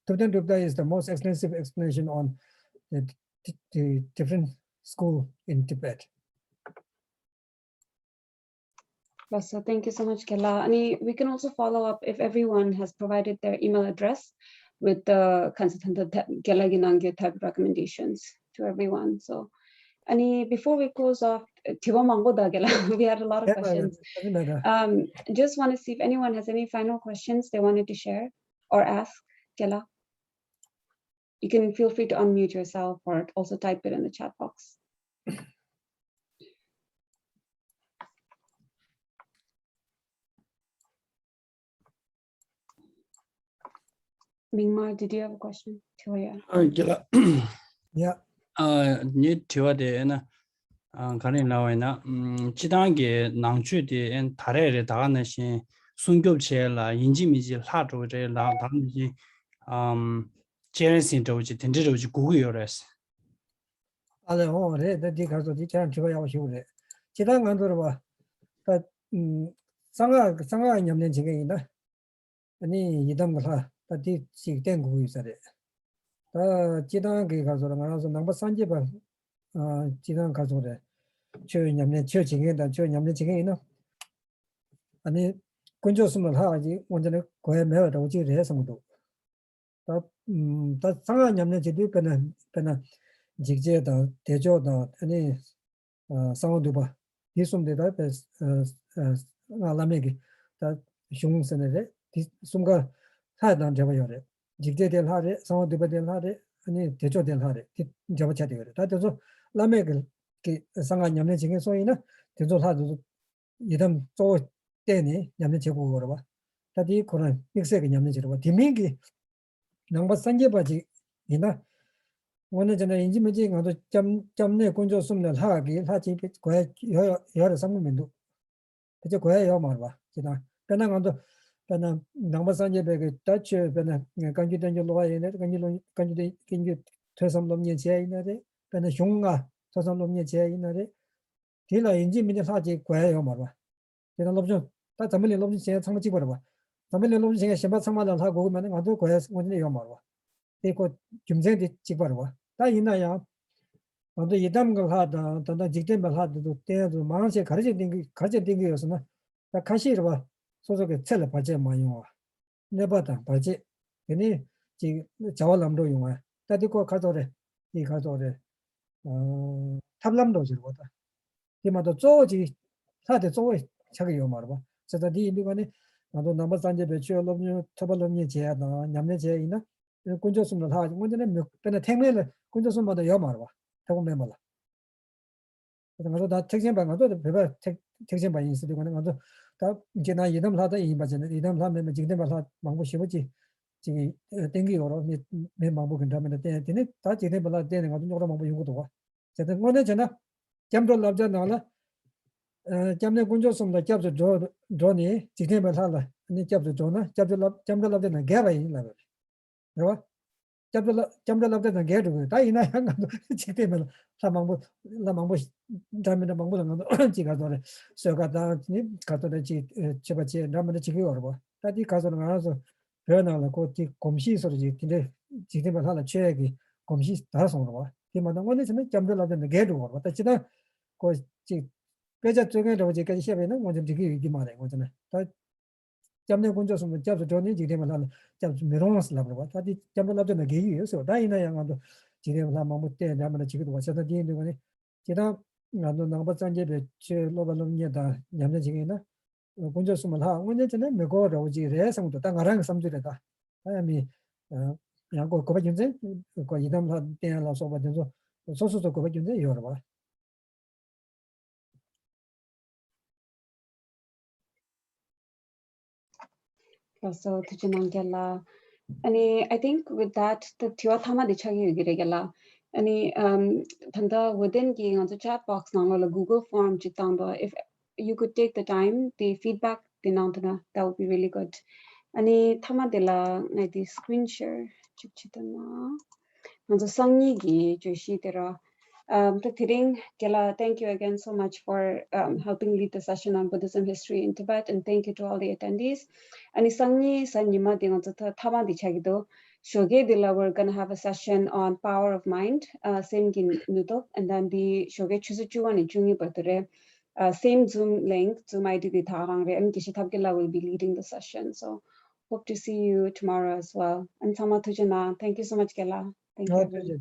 Tukun Rupta is the most extensive explanation on the different school in Tibet. So thank you so much, Genla. And we can also follow up if everyone has provided their email address with the Genla Ginangyo type recommendations to everyone. So, before we close off, we had a lot of questions. Just want to see if anyone has any final questions they wanted to share or ask, Genla. You can feel free to unmute yourself or also type it in the chat box. Mingmar, did you have a question? Yeah. Ni tiwa de na karin lawa na jidange nangchu de en tare re da na shin sungyob che la yinji mi ji la zhou zhe la da na ji jian xin zhou ji ten zhe zhou ji gu gu yo res. re da di gazo di chan chiwa yaw shu re. Jidang ngan ba da sanga nyamnen chige ina. Ani yidam ga da di sig den gu yu sa re. 다 지단게 가서 나가서 넘버 산지 봐. 지단 가서래. 저 냠네 저 징에다 저 냠네 징에나. 아니 군조스는 하지 원전에 거에 매어도 오지 해서도. 다 상한 냠네 지도 변은 직제다 대조다 아니 상호도 봐. 이숨대다 알라메기 다 흉선에 숨가 하단 잡아요래. 직제될 하래 상호되버될 하래 아니 대조될 하래 잡아쳐야 되거든. 다들 라메글 그 상한 냠네 징에 소이나 대조 하도 이담 또 때니 냠네 제고 걸어 봐. 다디 코는 믹스에 냠네 제고 봐. 디밍기 넘버 산제 바지 이나 오늘 전에 인지문제 가도 점내 군조 숨는 하기 하지 거에 여러 상문면도 그저 거에 여 말 봐. 지나 변한 것도 변한 넘버 산제 베게 touch 변한 간주된 로아에네 간주 퇴섬놈이 제이나데 변한 흉가 퇴섬놈이 제이나데 딜라 인지문제 하지 거에 여 말 봐. 지나 롭죠. 다 잠을 롭지 제 상무 찍어 봐. 잠을 롭지 제 심바 상마다 하고 오면 가도 거에 원래 여 말 봐. 이거 김생디 찍어 봐. 다 있나요? 먼저 이담을 하다 단단 직대를 하도 때도 마음에 가르쳐 딩기였으나 다 가시로 봐. 소속에 첼을 받지 마요. 내봐다 받지. 괜히 지 자월남도 용아. 다디고 가도래. 이 가도래. 탑람도 지고다. 이마도 쪼지 사대 쪼에 차게 요 말아 봐. 저다 디 이거네. 나도 넘버 산제 배치올로니 터벌로니 제야다. 냠네 제이나. 군조스는 하지. 먼저네 몇 배나 택매를 군조스마다 요 말아 봐. 타고 매말라. 그래서 다 택신방 가도 배바 택신방이 있을 거는 가도 다 이제 나 이담 하다 이 맞네. 이담 하면 지금 말 망고 쉬었지. 지금 땡기요로 내 망고 근다면 되네. 다 지금 말 되는 거 좀 망고 연구도 와. 제가 오늘 전에 잠도 납자 나라 잠내 군조스마다 잡서 dro니 지금 말 하라. 아니 잡서 dro나 잠도 납자는 개바 있나 봐. 그래? 잠들 납자는 개도 다 이나 한가도 지금 라망보 담에다 망보는 거 지가도래 서가다 니 가도래 지 제바지 남는 지기 어버 다디 가서는 알아서 변화를 고티 검시서지 근데 지금 하나 최기 검시 다서 거 이마다 원에서는 잠들 납자는 개도 어버 다치다 고지 배자 쪽에도 지까지 시험에는 먼저 지기 이기 말해 거잖아 다 잠내 군조스면 잡서 전에 지금 하나 잡서 메롱스 라고 다디 잠들 납자는 개이에서 다이나 양도 지금 하나 못때 남는 지기도 와서다 뒤에 거네 제가 나도 넘버 산제베 제 로발롬니다 냠네 지기나 군조스면 하 원래 전에 메고로 오지 레상도 땅아랑 삼주래다 아미 양고 고바 준제 그 이담 하 때라서 받는서 소소소 고바 준제 여러 봐 So Tujinangela. And I think with that, the Tiwatama de Chagi Giregela. And Tanda within Ging on the chat box now a Google form Chitanga. If you could take the time, the feedback the Nantana, that would be really good. And Tama de la the screen share Chitana. And the Sangi Gi Joshitera. Gela, thank you again so much for helping lead the session on Buddhism history in Tibet, and thank you to all the attendees. And Isangni Sanima Dingota Tamadi Chagido, Shoge we're gonna have a session on power of mind, same gin nudo, and then the Shoge Chusuchu and Jungi Bature, same Zoom link, Zoom ID the Tarang, and Kishitabgila will be leading the session. So hope to see you tomorrow as well. And Tamatujana, thank you so much, Gela. Thank you, everyone.